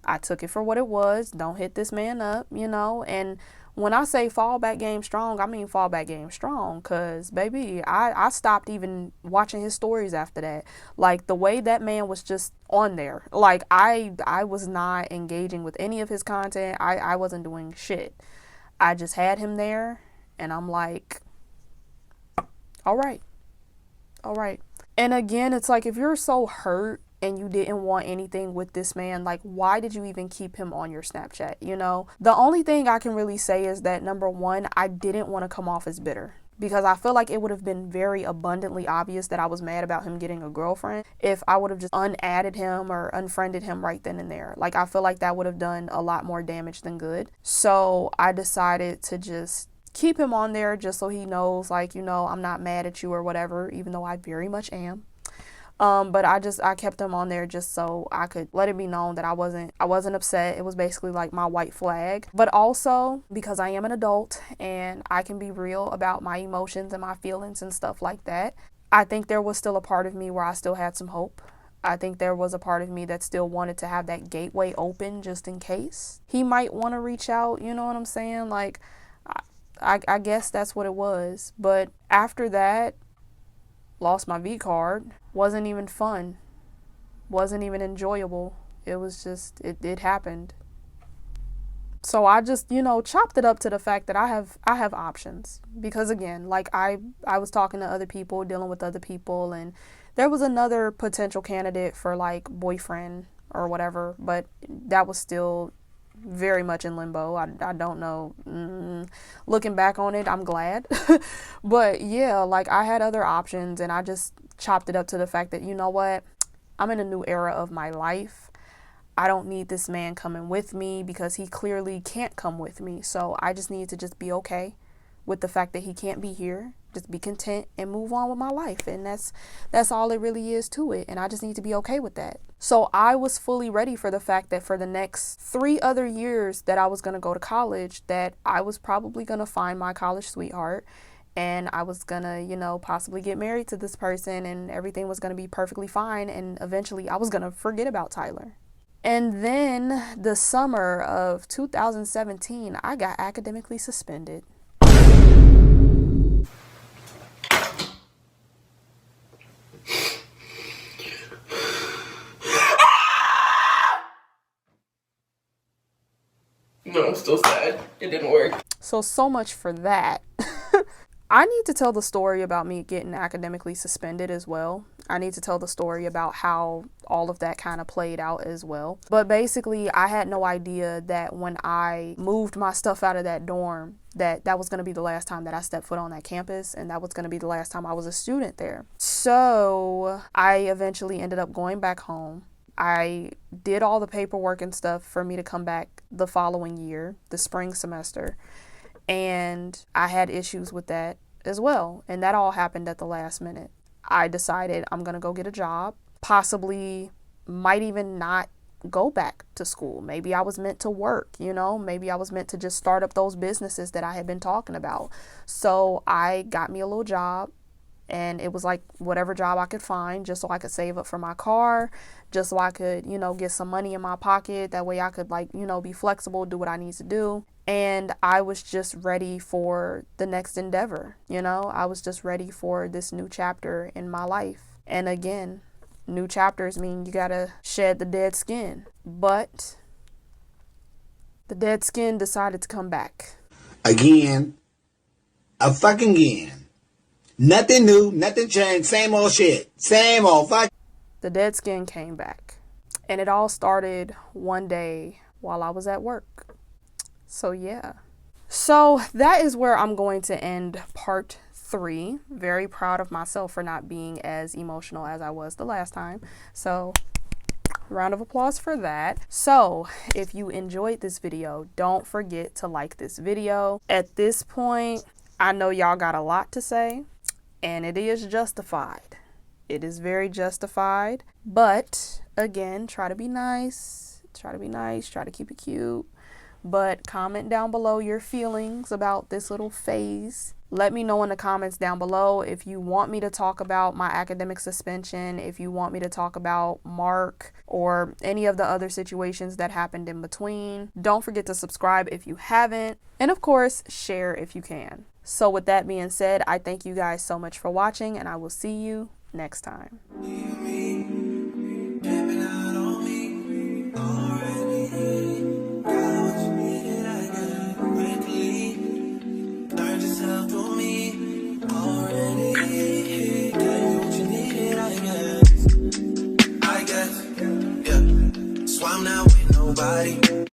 I took it for what it was. Don't hit this man up, and when I say fallback game strong, I mean fallback game strong, because, baby, I stopped even watching his stories after that. Like, the way that man was just on there. Like, I was not engaging with any of his content. I wasn't doing shit. I just had him there, and I'm like, all right. And again, it's like, if you're so hurt and you didn't want anything with this man, like, why did you even keep him on your Snapchat? The only thing I can really say is that, number one, I didn't want to come off as bitter, because I feel like it would have been very abundantly obvious that I was mad about him getting a girlfriend if I would have just unadded him or unfriended him right then and there. Like, I feel like that would have done a lot more damage than good. So I decided to just keep him on there just so he knows, like, I'm not mad at you or whatever, even though I very much am. But I kept him on there just so I could let it be known that I wasn't upset. It was basically like my white flag. But also, because I am an adult and I can be real about my emotions and my feelings and stuff like that, I think there was still a part of me where I still had some hope. I think there was a part of me that still wanted to have that gateway open just in case he might want to reach out, you know what I'm saying? Like, I guess that's what it was. But after that, lost my V card. Wasn't even fun. Wasn't even enjoyable. It was just, it happened. So I just, chopped it up to the fact that I have options. Because again, like I was talking to other people, dealing with other people, and there was another potential candidate for like boyfriend or whatever, but that was still very much in limbo. I don't know. Looking back on it, I'm glad. But yeah, like I had other options, and I just chopped it up to the fact that, you know what? I'm in a new era of my life. I don't need this man coming with me because he clearly can't come with me. So I just need to just be okay with the fact that he can't be here. Just be content and move on with my life. And that's all it really is to it. And I just need to be okay with that. So I was fully ready for the fact that for the next 3 other years that I was going to go to college, that I was probably going to find my college sweetheart, and I was going to, possibly get married to this person, and everything was going to be perfectly fine. And eventually I was going to forget about Tyler. And then the summer of 2017, I got academically suspended. No, I'm still sad. It didn't work. So much for that. I need to tell the story about me getting academically suspended as well. I need to tell the story about how all of that kind of played out as well. But basically, I had no idea that when I moved my stuff out of that dorm, that was going to be the last time that I stepped foot on that campus, and that was going to be the last time I was a student there. So I eventually ended up going back home. I did all the paperwork and stuff for me to come back the following year, the spring semester. And I had issues with that as well. And that all happened at the last minute. I decided I'm going to go get a job, possibly might even not go back to school. Maybe I was meant to work, maybe I was meant to just start up those businesses that I had been talking about. So I got me a little job, and it was like whatever job I could find, just so I could save up for my car, just so I could, get some money in my pocket. That way I could be flexible, do what I need to do. And I was just ready for the next endeavor. I was just ready for this new chapter in my life. And again, new chapters mean you gotta shed the dead skin. But the dead skin decided to come back. Again. A fucking again. Nothing new, nothing changed, same old shit. Same old fuck. The dead skin came back. And it all started one day while I was at work. So yeah. So that is where I'm going to end part 3. Very proud of myself for not being as emotional as I was the last time. So round of applause for that. So if you enjoyed this video, don't forget to like this video. At this point, I know y'all got a lot to say, and it is justified. It is very justified. But again, try to be nice. Try to keep it cute. But comment down below your feelings about this little phase. Let me know in the comments down below if you want me to talk about my academic suspension, if you want me to talk about Mark or any of the other situations that happened in between. Don't forget to subscribe if you haven't. And of course, share if you can. So with that being said, I thank you guys so much for watching, and I will see you next time. So I'm not with nobody.